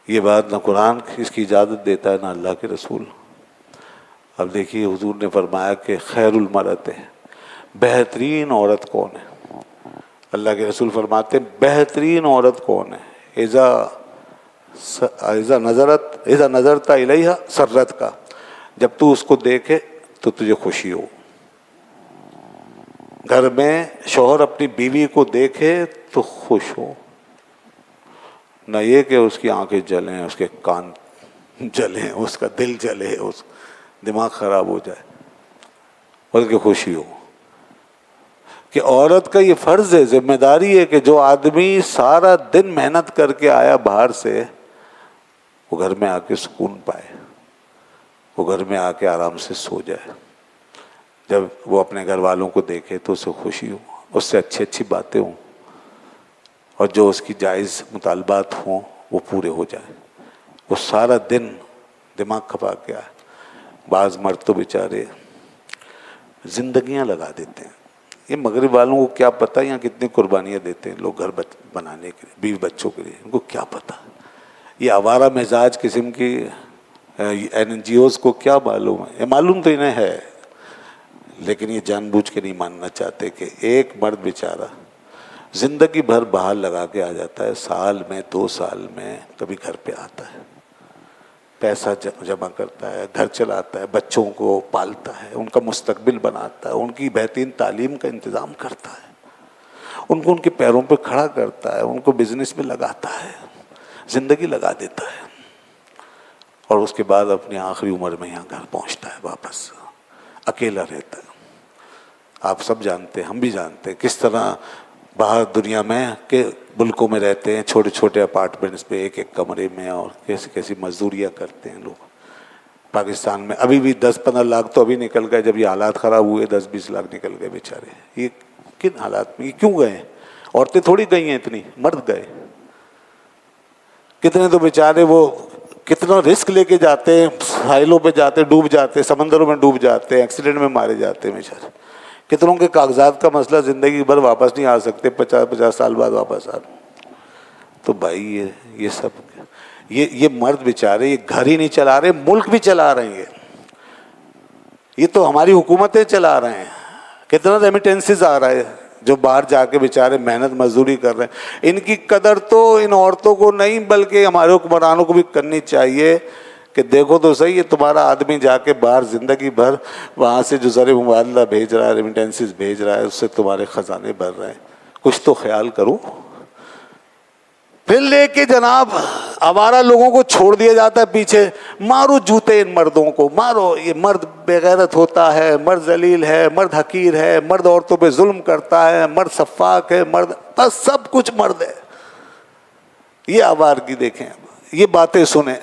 یہ بات نہ قرآن اس کی اجازت دیتا ہے نہ اللہ کے رسول۔ اب دیکھیے حضور نے فرمایا کہ خیر المرأۃ، بہترین عورت کون ہے؟ اللہ کے رسول فرماتے ہیں بہترین عورت کون ہے؟ اذا نظرت الیہا سرت کا، جب تو اس کو دیکھے تو تجھے خوشی ہو۔ گھر میں شوہر اپنی بیوی کو دیکھے تو خوش ہو، نہ یہ کہ اس کی آنکھیں جلیں، اس کے کان جلیں، اس کا دل جلے، اس دماغ خراب ہو جائے، بلکہ خوشی ہو کہ عورت کا یہ فرض ہے، ذمہ داری ہے کہ جو آدمی سارا دن محنت کر کے آیا باہر سے، وہ گھر میں آ کے سکون پائے، وہ گھر میں آ کے آرام سے سو جائے، جب وہ اپنے گھر والوں کو دیکھے تو اسے خوشی ہو، اس سے اچھی اچھی باتیں ہوں، اور جو اس کی جائز مطالبات ہوں وہ پورے ہو جائیں۔ وہ سارا دن دماغ کھپا کے آئے۔ بعض مرد تو بیچارے زندگیاں لگا دیتے ہیں، یہ مغرب والوں کو کیا پتہ یہاں کتنی قربانیاں دیتے ہیں لوگ گھر بنانے کے لیے، بیوی بچوں کے لیے، ان کو کیا پتہ، یہ آوارہ مزاج قسم کی NGOs کو کیا معلوم ہے، یہ معلوم تو انہیں ہے، لیکن یہ جان بوجھ کے نہیں ماننا چاہتے کہ ایک مرد بیچارہ زندگی بھر باہر لگا کے آ جاتا ہے، سال میں 2 سال میں کبھی گھر پہ آتا ہے، پیسہ جمع کرتا ہے، گھر چلاتا ہے، بچوں کو پالتا ہے، ان کا مستقبل بناتا ہے، ان کی بہترین تعلیم کا انتظام کرتا ہے، ان کو ان کے پیروں پہ کھڑا کرتا ہے، ان کو بزنس میں لگاتا ہے، زندگی لگا دیتا ہے، اور اس کے بعد اپنی آخری عمر میں یہاں گھر پہنچتا ہے، واپس اکیلا رہتا ہے۔ آپ سب جانتے ہیں، ہم بھی جانتے ہیں کس طرح باہر دنیا میں کے ملکوں میں رہتے ہیں، چھوٹے چھوٹے اپارٹمنٹس پہ، ایک ایک کمرے میں، اور کیسی کیسی مزدوریاں کرتے ہیں لوگ۔ پاکستان میں ابھی بھی 10-15 لاکھ تو ابھی نکل گئے، جب یہ حالات خراب ہوئے 10-20 لاکھ نکل گئے بیچارے۔ یہ کن حالات میں، یہ کیوں گئے؟ عورتیں تھوڑی گئی ہیں اتنی، مرد گئے۔ کتنے تو بیچارے وہ کتنا رسک لے کے جاتے ہیں، ساحلوں پہ جاتے ڈوب جاتے، سمندروں میں ڈوب جاتے ہیں، ایکسیڈنٹ میں مارے جاتے ہیں بیچارے۔ کتنوں کے کاغذات کا مسئلہ، زندگی بھر واپس نہیں آ سکتے، 50 سال بعد واپس آ۔ تو بھائی یہ سب یہ مرد بیچارے یہ گھر ہی نہیں چلا رہے، ملک بھی چلا رہے ہیں، یہ تو ہماری حکومتیں چلا رہے ہیں۔ کتنا ریمیٹنسز آ رہا ہے جو باہر جا کے بیچارے محنت مزدوری کر رہے ہیں۔ ان کی قدر تو ان عورتوں کو نہیں بلکہ ہمارے حکمرانوں کو بھی کرنی چاہیے کہ دیکھو تو صحیح، یہ تمہارا آدمی جا کے باہر زندگی بھر وہاں سے جو زر مبادلہ بھیج رہا ہے، ریمیٹنسز بھیج رہا ہے، اس سے تمہارے خزانے بھر رہے ہیں، کچھ تو خیال کرو۔ پھر لے کے جناب آوارہ لوگوں کو چھوڑ دیا جاتا ہے پیچھے، مارو جوتے ان مردوں کو، مارو، یہ مرد بے غیرت ہوتا ہے، مرد ذلیل ہے، مرد حقیر ہے، مرد عورتوں پہ ظلم کرتا ہے، مرد سفاک ہے، مرد، بس سب کچھ مرد ہے۔ یہ آوارگی دیکھیں، یہ باتیں سنیں،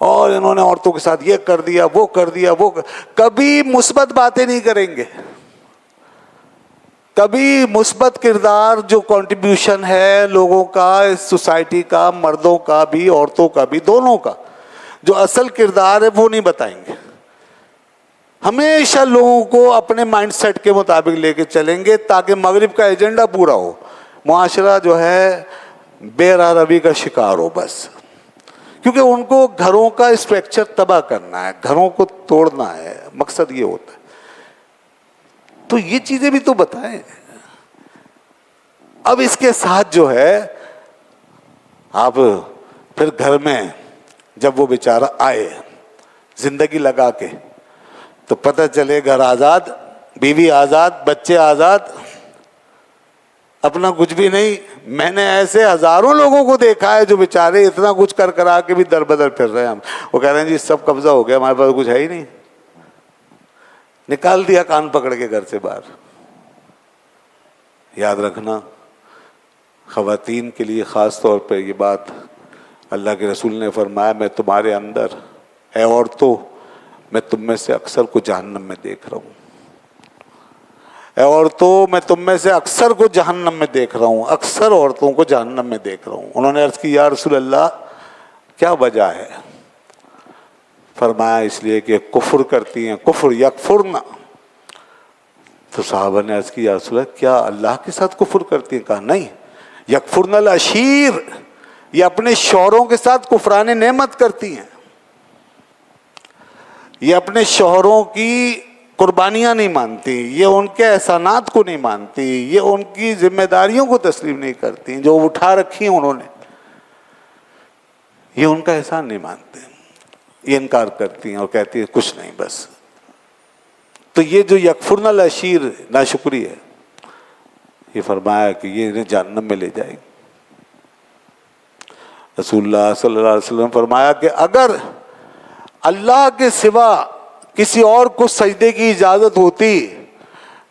اور انہوں نے عورتوں کے ساتھ یہ کر دیا، وہ کر دیا، کبھی مثبت باتیں نہیں کریں گے، کبھی مثبت کردار جو کنٹریبیوشن ہے لوگوں کا، اس سوسائٹی کا، مردوں کا بھی عورتوں کا بھی، دونوں کا جو اصل کردار ہے وہ نہیں بتائیں گے۔ ہمیشہ لوگوں کو اپنے مائنڈ سیٹ کے مطابق لے کے چلیں گے تاکہ مغرب کا ایجنڈا پورا ہو، معاشرہ جو ہے بے راہ روی کا شکار ہو بس، کیونکہ ان کو گھروں کا اسٹرکچر تباہ کرنا ہے، گھروں کو توڑنا ہے، مقصد یہ ہوتا ہے۔ تو یہ چیزیں بھی تو بتائیں۔ اب اس کے ساتھ جو ہے آپ پھر گھر میں جب وہ بیچارہ آئے زندگی لگا کے، تو پتہ چلے گھر آزاد، بیوی آزاد، بچے آزاد، اپنا کچھ بھی نہیں۔ میں نے ایسے ہزاروں لوگوں کو دیکھا ہے جو بیچارے اتنا کچھ کر کرا کے بھی در بدر پھر رہے ہیں، وہ کہہ رہے ہیں جی سب قبضہ ہو گیا، ہمارے پاس کچھ ہے ہی نہیں، نکال دیا کان پکڑ کے گھر سے باہر۔ یاد رکھنا، خواتین کے لیے خاص طور پہ یہ بات اللہ کے رسول نے فرمایا، میں تمہارے اندر، اے عورتوں، میں تم میں سے اکثر کو جہنم میں دیکھ رہا ہوں، اے عورتوں میں تم میں سے اکثر کو جہنم میں دیکھ رہا ہوں، اکثر عورتوں کو جہنم میں دیکھ رہا ہوں۔ انہوں نے عرض کی یا رسول اللہ کیا وجہ ہے؟ فرمایا اس لیے کہ کفر کرتی ہیں، کفر یکفرنا۔ تو صحابہ نے عرض کی یا رسول اللہ کیا اللہ کے ساتھ کفر کرتی ہیں؟ کہا نہیں، یکفرن العشیر، یہ اپنے شوہروں کے ساتھ کفران نعمت کرتی ہیں، یہ اپنے شوہروں کی قربانیاں نہیں مانتی، یہ ان کے احسانات کو نہیں مانتی، یہ ان کی ذمہ داریوں کو تسلیم نہیں کرتی جو اٹھا رکھی ہیں انہوں نے، یہ ان کا احسان نہیں مانتے، یہ انکار کرتی ہیں اور کہتی ہیں کچھ نہیں، بس تو یہ جو یکفرن العشیر ناشکری ہے، یہ فرمایا کہ یہ انہیں جہنم میں لے جائے گی۔ رسول اللہ صلی اللہ علیہ وسلم فرمایا کہ اگر اللہ کے سوا کسی اور کو سجدے کی اجازت ہوتی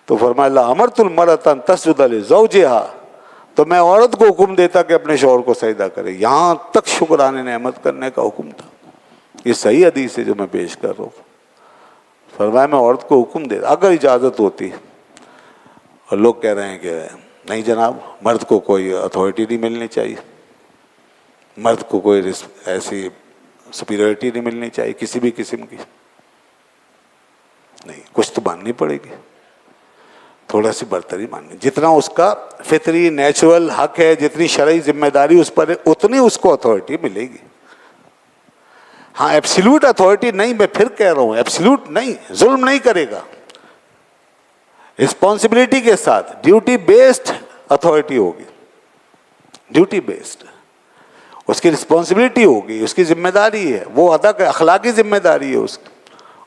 تو فرمایا لَأَمَرْتُ الْمَرْأَةَ أَن تَسْجُدَ لِزَوْجِهَا، تو میں عورت کو حکم دیتا کہ اپنے شوہر کو سجدہ کرے، یہاں تک شکران نعمت کرنے کا حکم تھا۔ یہ صحیح حدیث ہے جو میں پیش کر رہا ہوں۔ فرمایا میں عورت کو حکم دیتا اگر اجازت ہوتی، اور لوگ کہہ رہے ہیں کہ نہیں جناب، مرد کو کوئی اتھارٹی نہیں ملنی چاہیے، مرد کو کوئی ایسی سپیریورٹی نہیں ملنی چاہیے کسی بھی قسم کی۔ نہیں، کچھ تو ماننی پڑے گی، تھوڑا سی برتری ماننی، جتنا اس کا فطری نیچرل حق ہے، جتنی شرعی ذمہ داری اس پر ہے، اتنی اس کو اتھارٹی ملے گی۔ ہاں ایبسلیوٹ اتھارٹی نہیں، میں پھر کہہ رہا ہوں ایبسلیوٹ نہیں، ظلم نہیں کرے گا، رسپانسبلٹی کے ساتھ ڈیوٹی بیسڈ اتھارٹی ہوگی، ڈیوٹی بیسڈ، اس کی رسپانسبلٹی ہوگی، اس کی ذمہ داری ہے، وہ ادا کر، اخلاقی ذمہ داری ہے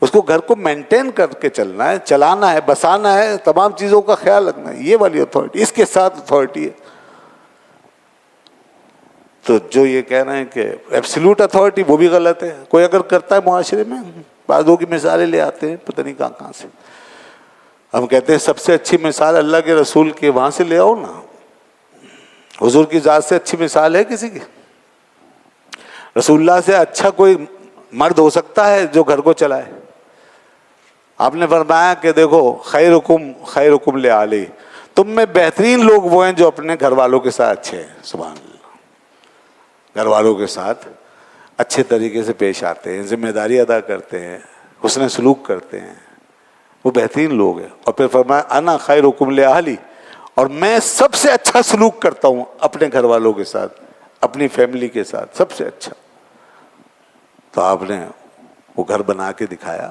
اس کو گھر کو مینٹین کر کے چلنا ہے، چلانا ہے، بسانا ہے، تمام چیزوں کا خیال رکھنا ہے، یہ والی اتھارٹی، اس کے ساتھ اتھارٹی ہے۔ تو جو یہ کہہ رہے ہیں کہ ایبسلیوٹ اتھارٹی، وہ بھی غلط ہے۔ کوئی اگر کرتا ہے معاشرے میں، بعضوں کی مثالیں لے آتے ہیں پتہ نہیں کہاں سے، ہم کہتے ہیں سب سے اچھی مثال اللہ کے رسول کے، وہاں سے لے آؤ نا، حضور کی ذات سے اچھی مثال ہے کسی کی؟ رسول اللہ سے اچھا کوئی مرد ہو سکتا ہے جو گھر کو چلائے؟ آپ نے فرمایا کہ دیکھو خیرکم لأہلہ، تم میں بہترین لوگ وہ ہیں جو اپنے گھر والوں کے ساتھ اچھے ہیں۔ سبحان اللہ، گھر والوں کے ساتھ اچھے طریقے سے پیش آتے ہیں، ذمہ داری ادا کرتے ہیں، حسن سلوک کرتے ہیں، وہ بہترین لوگ ہیں۔ اور پھر فرمایا انا خیرکم لأہلی، اور میں سب سے اچھا سلوک کرتا ہوں اپنے گھر والوں کے ساتھ، اپنی فیملی کے ساتھ، سب سے اچھا۔ تو آپ نے وہ گھر بنا کے دکھایا،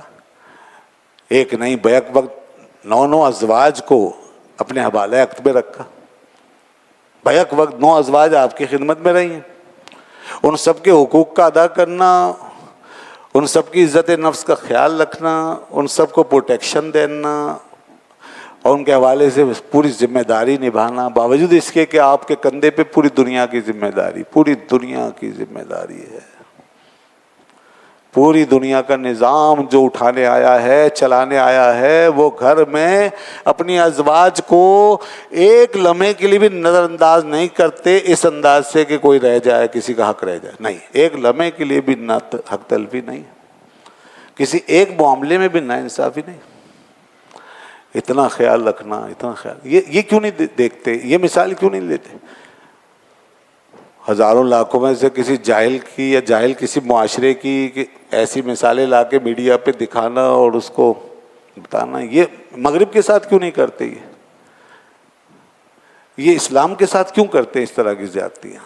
ایک نہیں بیک وقت 9 ازواج کو اپنے حوالہ عقد میں رکھا، بیک وقت 9 ازواج آپ کی خدمت میں رہی ہیں، ان سب کے حقوق کا ادا کرنا، ان سب کی عزت نفس کا خیال رکھنا، ان سب کو پروٹیکشن دینا، اور ان کے حوالے سے پوری ذمہ داری نبھانا، باوجود اس کے کہ آپ کے کندھے پہ پوری دنیا کی ذمہ داری، پوری دنیا کی ذمہ داری ہے، پوری دنیا کا نظام جو اٹھانے آیا ہے، چلانے آیا ہے، وہ گھر میں اپنی ازواج کو ایک لمحے کے لیے بھی نظر انداز نہیں کرتے، اس انداز سے کہ کوئی رہ جائے، کسی کا حق رہ جائے، نہیں، ایک لمحے کے لیے بھی حق تلفی نہیں، کسی ایک معاملے میں بھی ناانصافی نہیں۔ اتنا خیال رکھنا، اتنا خیال، یہ کیوں نہیں دیکھتے، یہ مثال کیوں نہیں لیتے؟ ہزاروں لاکھوں میں سے کسی جاہل کی یا جاہل کسی معاشرے کی ایسی مثالیں لا کے میڈیا پہ دکھانا اور اس کو بتانا، یہ مغرب کے ساتھ کیوں نہیں کرتے؟ یہ اسلام کے ساتھ کیوں کرتے ہیں اس طرح کی زیادتیاں؟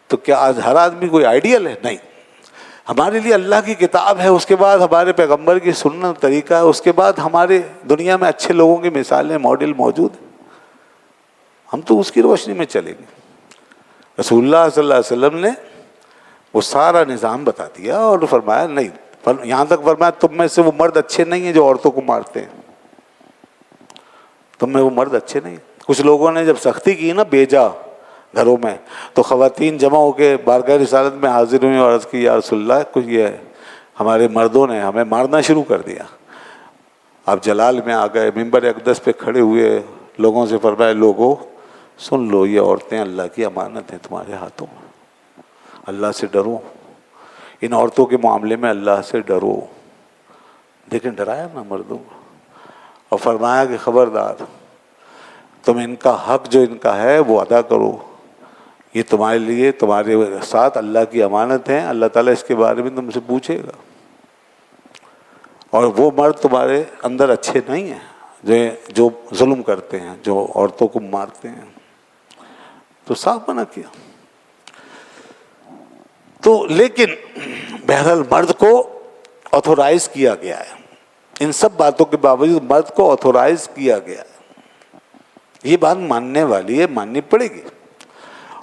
تو کیا آج ہر آدمی کوئی آئیڈیل ہے؟ نہیں، ہمارے لیے اللہ کی کتاب ہے، اس کے بعد ہمارے پیغمبر کی سنت طریقہ ہے، اس کے بعد ہمارے دنیا میں اچھے لوگوں کی مثالیں، ماڈل موجود ہیں، ہم تو اس کی روشنی میں چلیں گے۔ رسول اللہ صلی اللہ علیہ وسلم نے وہ سارا نظام بتا دیا اور فرمایا نہیں، یہاں تک فرمایا تم میں سے وہ مرد اچھے نہیں ہیں جو عورتوں کو مارتے ہیں، تم میں وہ مرد اچھے نہیں ہیں۔ کچھ لوگوں نے جب سختی کی نا بیجا گھروں میں، تو خواتین جمع ہو کے بارگاہ رسالت میں حاضر ہوئی اور عرض کی یا رسول اللہ، کچھ یہ ہمارے مردوں نے ہمیں مارنا شروع کر دیا۔ آپ جلال میں آ گئے، منبر اقدس پہ کھڑے ہوئے، لوگوں سے فرمایا لوگوں سن لو، یہ عورتیں اللہ کی امانت ہیں تمہارے ہاتھوں میں، اللہ سے ڈرو، ان عورتوں کے معاملے میں اللہ سے ڈرو۔ لیکن ڈرایا نا مردوں کو، اور فرمایا کہ خبردار تم ان کا حق جو ان کا ہے وہ ادا کرو، یہ تمہارے لیے تمہارے ساتھ اللہ کی امانت ہے، اللہ تعالیٰ اس کے بارے میں تم سے پوچھے گا، اور وہ مرد تمہارے اندر اچھے نہیں ہیں جو ظلم کرتے ہیں، جو عورتوں کو مارتے ہیں، تو صاف منع کیا۔ تو لیکن بہرحال مرد کو آتھورائز کیا گیا ہے، ان سب باتوں کے باوجود مرد کو آتھورائز کیا گیا ہے، یہ بات ماننے والی ہے، ماننی پڑے گی۔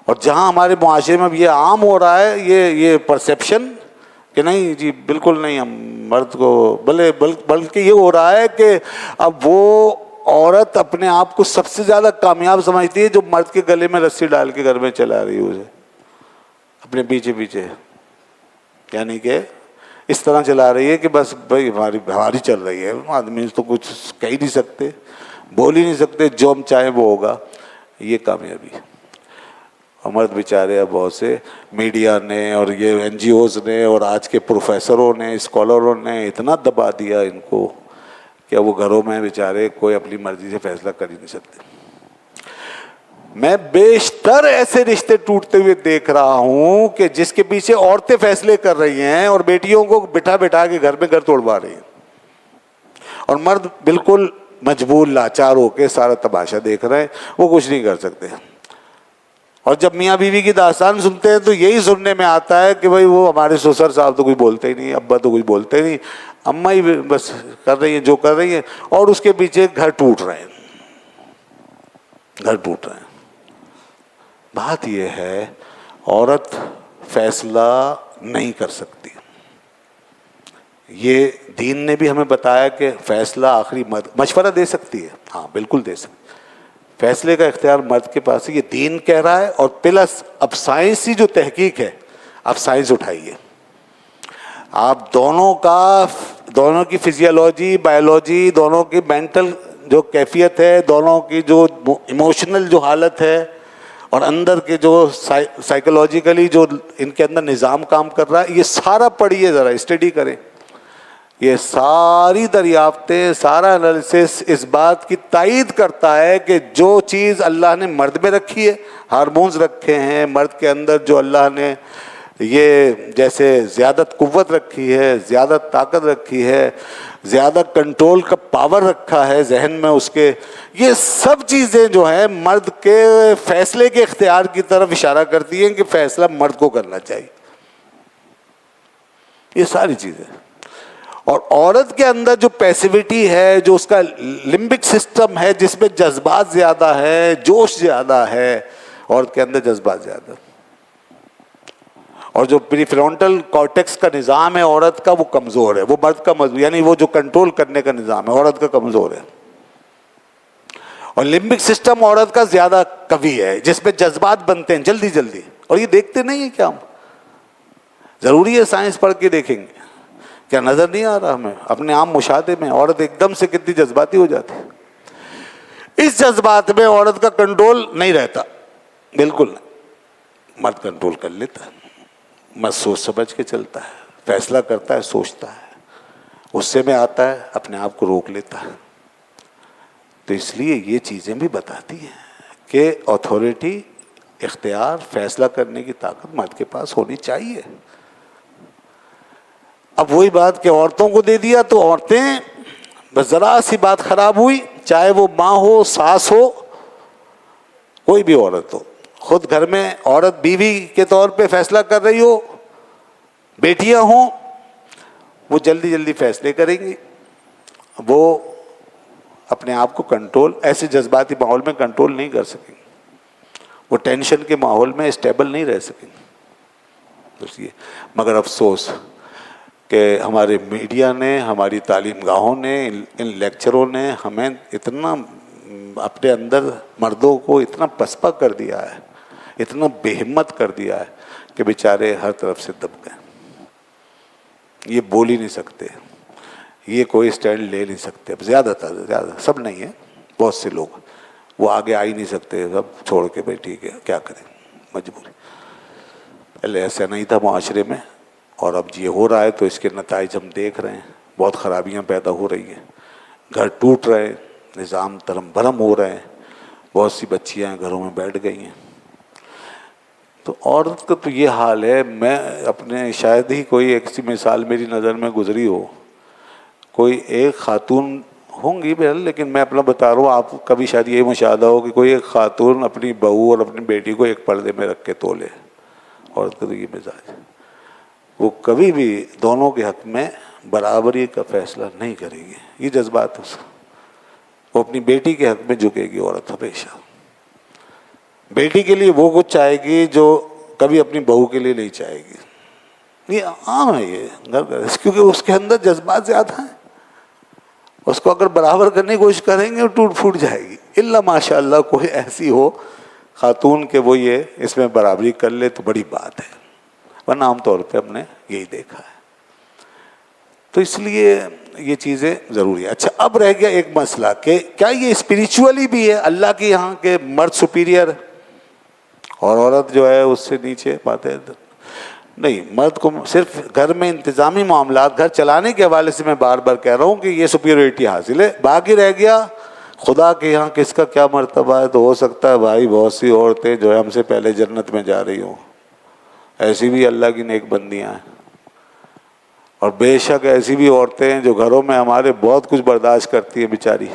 اور جہاں ہمارے معاشرے میں یہ عام ہو رہا ہے، یہ پرسیپشن کہ نہیں جی بالکل نہیں، ہم مرد کو بلکہ یہ ہو رہا ہے کہ اب وہ عورت اپنے آپ کو سب سے زیادہ کامیاب سمجھتی ہے جو مرد کے گلے میں رسی ڈال کے گھر میں چلا رہی ہے اسے اپنے پیچھے پیچھے، یعنی کہ اس طرح چلا رہی ہے کہ بس بھائی ہماری چل رہی ہے، آدمی تو کچھ کہہ ہی نہیں سکتے، بول ہی نہیں سکتے، جو ہم چاہیں وہ ہوگا. یہ کامیابی ہے. اور مرد بیچارے اب بہت سے میڈیا نے اور یہ این جی اوز نے اور آج کے پروفیسروں نے اسکالروں نے اتنا دبا دیا ان کو کہ وہ گھروں میں بیچارے کوئی اپنی مرضی سے فیصلہ کر ہی نہیں سکتے. میں بیشتر ایسے رشتے ٹوٹتے ہوئے دیکھ رہا ہوں کہ جس کے پیچھے عورتیں فیصلے کر رہی ہیں اور بیٹیوں کو بٹھا بٹھا کے گھر میں گھر توڑوا رہی ہیں، اور مرد بالکل مجبور لاچار ہو کے سارا تماشا دیکھ رہے ہیں، وہ کچھ نہیں کر سکتے. اور جب میاں بیوی کی داستان سنتے ہیں تو یہی سننے میں آتا ہے کہ بھائی وہ ہمارے سسر صاحب تو کچھ بولتے ہی نہیں، ابا تو کچھ بولتے نہیں، اماں ہی بس کر رہی ہیں جو کر رہی ہیں، اور اس کے پیچھے گھر ٹوٹ رہے ہیں، گھر ٹوٹ رہے ہیں. بات یہ ہے عورت فیصلہ نہیں کر سکتی. یہ دین نے بھی ہمیں بتایا کہ فیصلہ آخری مشورہ دے سکتی ہے، ہاں بالکل دے سکتی، فیصلے کا اختیار مرد کے پاس ہے، یہ دین کہہ رہا ہے. اور پلس اب سائنسی جو تحقیق ہے، اب سائنس اٹھائیے، آپ دونوں کی فزیولوجی بایولوجی، دونوں کی مینٹل جو کیفیت ہے، دونوں کی جو ایموشنل جو حالت ہے، اور اندر کے جو سائیکولوجیکلی جو ان کے اندر نظام کام کر رہا ہے، یہ سارا پڑھیے، ذرا اسٹڈی کریں. یہ ساری دریافتیں، سارا انالیسس اس بات کی تائید کرتا ہے کہ جو چیز اللہ نے مرد میں رکھی ہے، ہارمونز رکھے ہیں مرد کے اندر، جو اللہ نے یہ جیسے زیادہ قوت رکھی ہے، زیادہ طاقت رکھی ہے، زیادہ کنٹرول کا پاور رکھا ہے ذہن میں اس کے، یہ سب چیزیں جو ہیں مرد کے فیصلے کے اختیار کی طرف اشارہ کرتی ہیں کہ فیصلہ مرد کو کرنا چاہیے. یہ ساری چیزیں. اور عورت کے اندر جو پیسیوٹی ہے، جو اس کا لمبک سسٹم ہے جس میں جذبات زیادہ ہے، جوش زیادہ ہے، عورت کے اندر جذبات زیادہ، اور جو پری فرونٹل کارٹیکس کا نظام ہے عورت کا وہ کمزور ہے، وہ مرد کا مضبوط، یعنی وہ جو کنٹرول کرنے کا نظام ہے عورت کا کمزور ہے. اور لمبک سسٹم عورت کا زیادہ قوی ہے جس میں جذبات بنتے ہیں جلدی جلدی. اور یہ دیکھتے نہیں ہیں کیا ہم؟ ضروری ہے سائنس پڑھ کے دیکھیں گے. کیا نظر نہیں آ رہا ہمیں اپنے عام مشاہدے میں عورت ایک دم سے کتنی جذباتی ہو جاتی ہے؟ اس جذبات میں عورت کا کنٹرول نہیں رہتا، بالکل نہیں. مرد کنٹرول کر لیتا ہے، مرد سوچ سمجھ کے چلتا ہے، فیصلہ کرتا ہے، سوچتا ہے، غصے میں آتا ہے اپنے آپ کو روک لیتا ہے. تو اس لیے یہ چیزیں بھی بتاتی ہیں کہ اتھارٹی، اختیار، فیصلہ کرنے کی طاقت مرد کے پاس ہونی چاہیے. اب وہی بات کہ عورتوں کو دے دیا تو عورتیں بس ذرا سی بات خراب ہوئی، چاہے وہ ماں ہو، ساس ہو، کوئی بھی عورت ہو، خود گھر میں عورت بیوی کے طور پہ فیصلہ کر رہی ہو، بیٹیاں ہوں، وہ جلدی جلدی فیصلے کریں گی. وہ اپنے آپ کو کنٹرول ایسے جذباتی ماحول میں کنٹرول نہیں کر سکیں گے، وہ ٹینشن کے ماحول میں اسٹیبل نہیں رہ سکیں گے. مگر افسوس کہ ہمارے میڈیا نے، ہماری تعلیم گاہوں نے، ان لیکچروں نے ہمیں اتنا اپنے اندر مردوں کو اتنا پسپا کر دیا ہے، اتنا بے ہمت کر دیا ہے کہ بیچارے ہر طرف سے دب گئے. یہ بول ہی نہیں سکتے، یہ کوئی اسٹینڈ لے نہیں سکتے. اب زیادہ سب نہیں ہے، بہت سے لوگ وہ آگے آ ہی نہیں سکتے، سب چھوڑ کے بھائی ٹھیک ہے کیا کریں، مجبوری. پہلے ایسا نہیں تھا معاشرے میں، اور اب یہ ہو رہا ہے تو اس کے نتائج ہم دیکھ رہے ہیں. بہت خرابیاں پیدا ہو رہی ہیں، گھر ٹوٹ رہے ہیں، نظام ترم بھرم ہو رہے ہیں، بہت سی بچیاں گھروں میں بیٹھ گئی ہیں. تو عورت کا تو یہ حال ہے. میں اپنے شاید ہی کوئی ایک سی مثال میری نظر میں گزری ہو، کوئی ایک خاتون ہوں گی بہرحال، لیکن میں اپنا بتا رہا ہوں، آپ کا بھی شاید یہی مشاہدہ ہو کہ کوئی ایک خاتون اپنی بہو اور اپنی بیٹی کو ایک پردے میں رکھ کے تولے. عورت کا تو یہ مزاج ہے، وہ کبھی بھی دونوں کے حق میں برابری کا فیصلہ نہیں کرے گی. یہ جذبات ہے اس کا. وہ اپنی بیٹی کے حق میں جھکے گی عورت ہمیشہ. بیٹی کے لیے وہ کچھ چاہے گی جو کبھی اپنی بہو کے لیے نہیں چاہے گی. یہ عام ہے، یہ گھر گھر، کیونکہ اس کے اندر جذبات زیادہ ہیں. اس کو اگر برابر کرنے کی کوشش کریں گے ٹوٹ پھوٹ جائے گی. الا ماشاء اللہ کوئی ایسی ہو خاتون کہ وہ یہ اس میں برابری کر لے تو بڑی بات ہے، ورنہ عام طور پہ ہم نے یہی دیکھا ہے. تو اس لیے یہ چیزیں ضروری ہے. اچھا اب رہ گیا ایک مسئلہ کہ کیا یہ اسپریچولی بھی ہے اللہ کے یہاں کے مرد سپیریئر اور عورت جو ہے اس سے نیچے بات ہے؟ نہیں، مرد کو صرف گھر میں انتظامی معاملات گھر چلانے کے حوالے سے میں بار بار کہہ رہا ہوں کہ یہ سپیریورٹی حاصل ہے. باقی رہ گیا خدا کے یہاں کس کا کیا مرتبہ ہے، تو ہو سکتا ہے بھائی بہت سی عورتیں جو ہے ہم سے پہلے جنت میں جا رہی ہوں، ایسی بھی اللہ کی نیک بندیاں ہیں. اور بے شک ایسی بھی عورتیں ہیں جو گھروں میں ہمارے بہت کچھ برداشت کرتی ہیں بیچاری.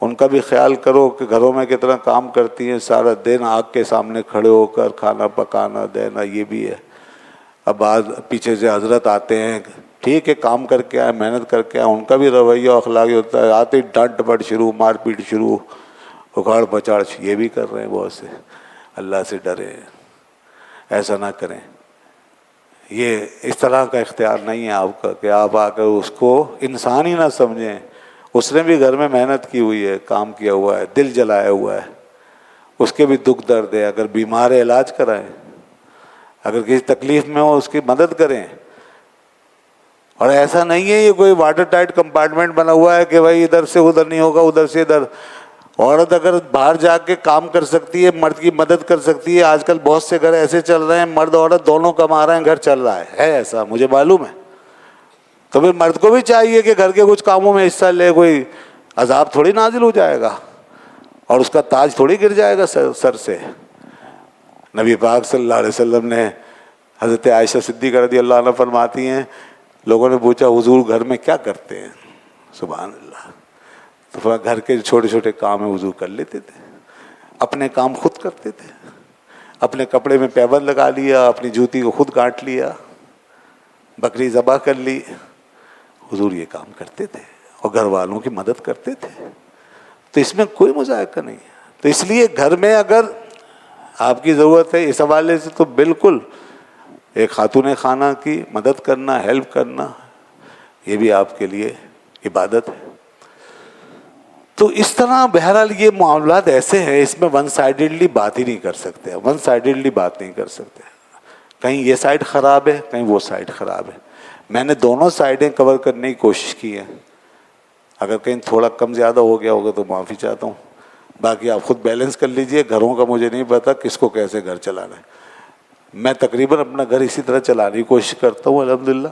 ان کا بھی خیال کرو کہ گھروں میں کتنا کام کرتی ہیں، سارا دن آگ کے سامنے کھڑے ہو کر کھانا پکانا دینا، یہ بھی ہے. اب بعد پیچھے سے حضرت آتے ہیں، ٹھیک ہے کام کر کے آئے، محنت کر کے آئے، ان کا بھی رویہ اخلاقی ہوتا ہے. آتے ہی ڈانٹ ڈپٹ شروع، مار پیٹ شروع، اکھاڑ پچاڑ، یہ بھی کر رہے ہیں بہت سے. اللہ سے ڈریں، ایسا نہ کریں. یہ اس طرح کا اختیار نہیں ہے آپ کا کہ آپ آ کر اس کو انسان ہی نہ سمجھیں. اس نے بھی گھر میں محنت کی ہوئی ہے، کام کیا ہوا ہے، دل جلایا ہوا ہے، اس کے بھی دکھ درد ہے. اگر بیمار ہے علاج کرائیں، اگر کسی تکلیف میں ہو اس کی مدد کریں. اور ایسا نہیں ہے یہ کوئی واٹر ٹائٹ کمپارٹمنٹ بنا ہوا ہے کہ بھائی ادھر سے ادھر نہیں ہوگا، ادھر سے ادھر. عورت اگر باہر جا کے کام کر سکتی ہے، مرد کی مدد کر سکتی ہے. آج کل بہت سے گھر ایسے چل رہے ہیں مرد عورت دونوں کما رہے ہیں، گھر چل رہا ہے ایسا مجھے معلوم ہے. تو پھر مرد کو بھی چاہیے کہ گھر کے کچھ کاموں میں حصہ لے. کوئی عذاب تھوڑی نازل ہو جائے گا اور اس کا تاج تھوڑی گر جائے گا سر سے. نبی پاک صلی اللہ علیہ وسلم نے، حضرت عائشہ صدیقہ رضی اللہ عنہ فرماتی ہیں، لوگوں نے پوچھا حضور گھر میں کیا کرتے ہیں؟ سبحان اللہ. تو گھر کے چھوٹے چھوٹے کام ہیں حضور کر لیتے تھے، اپنے کام خود کرتے تھے. اپنے کپڑے میں پیبند لگا لیا، اپنی جوتی کو خود کاٹ لیا، بکری ذبح کر لی. حضور یہ کام کرتے تھے اور گھر والوں کی مدد کرتے تھے. تو اس میں کوئی مذائقہ نہیں ہے. تو اس لیے گھر میں اگر آپ کی ضرورت ہے اس حوالے سے تو بالکل ایک خاتون خانہ کی مدد کرنا، ہیلپ کرنا، یہ بھی آپ کے لیے عبادت ہے. تو اس طرح بہرحال یہ معاملات ایسے ہیں، اس میں ون سائیڈڈلی بات ہی نہیں کر سکتے، ون سائیڈڈلی بات نہیں کر سکتے. کہیں یہ سائڈ خراب ہے، کہیں وہ سائڈ خراب ہے. میں نے دونوں سائڈیں کور کرنے کی کوشش کی ہے. اگر کہیں تھوڑا کم زیادہ ہو گیا ہوگا تو معافی چاہتا ہوں. باقی آپ خود بیلنس کر لیجئے. گھروں کا مجھے نہیں پتا کس کو کیسے گھر چلانا ہے. میں تقریباً اپنا گھر اسی طرح چلانے کی کوشش کرتا ہوں الحمدللہ،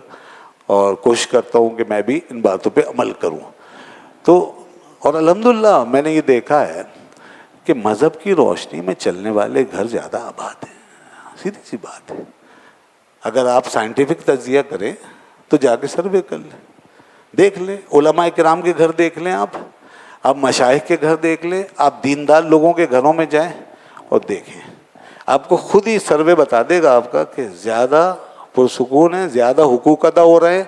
اور کوشش کرتا ہوں کہ میں بھی ان باتوں پہ عمل کروں. تو اور الحمدللہ میں نے یہ دیکھا ہے کہ مذہب کی روشنی میں چلنے والے گھر زیادہ آباد ہیں. سیدھی سی بات ہے. اگر آپ سائنٹیفک تجزیہ کریں تو جا کے سروے کر لیں، دیکھ لیں. علماء کرام کے گھر دیکھ لیں، آپ مشائخ کے گھر دیکھ لیں، آپ دیندار لوگوں کے گھروں میں جائیں اور دیکھیں. آپ کو خود ہی سروے بتا دے گا آپ کا کہ زیادہ پرسکون ہے، زیادہ حقوق ادا ہو رہے ہیں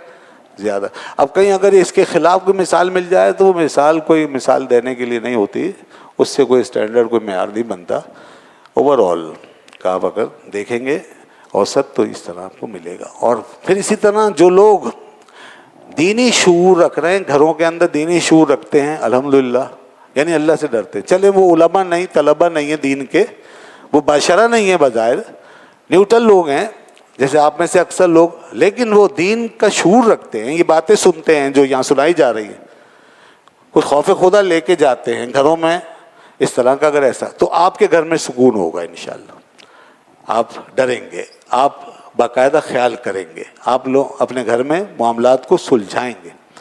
زیادہ. اب کہیں اگر اس کے خلاف کوئی مثال مل جائے تو وہ مثال کوئی مثال دینے کے لیے نہیں ہوتی، اس سے کوئی اسٹینڈرڈ کوئی معیار نہیں بنتا. اوور آل کا آپ اگر دیکھیں گے اوسط تو اس طرح آپ کو ملے گا. اور پھر اسی طرح جو لوگ دینی شعور رکھ رہے ہیں، گھروں کے اندر دینی شعور رکھتے ہیں الحمدللہ، یعنی اللہ سے ڈرتے ہیں. چلے وہ علماء نہیں، طلباء نہیں ہیں دین کے، وہ باشرہ نہیں ہیں، بظاہر نیوٹرل لوگ ہیں جیسے آپ میں سے اکثر لوگ، لیکن وہ دین کا شعور رکھتے ہیں. یہ باتیں سنتے ہیں جو یہاں سنائی جا رہی ہیں، کچھ خوف خدا لے کے جاتے ہیں گھروں میں. اس طرح کا اگر ایسا تو آپ کے گھر میں سکون ہوگا انشاءاللہ. آپ ڈریں گے، آپ باقاعدہ خیال کریں گے، آپ لوگ اپنے گھر میں معاملات کو سلجھائیں گے.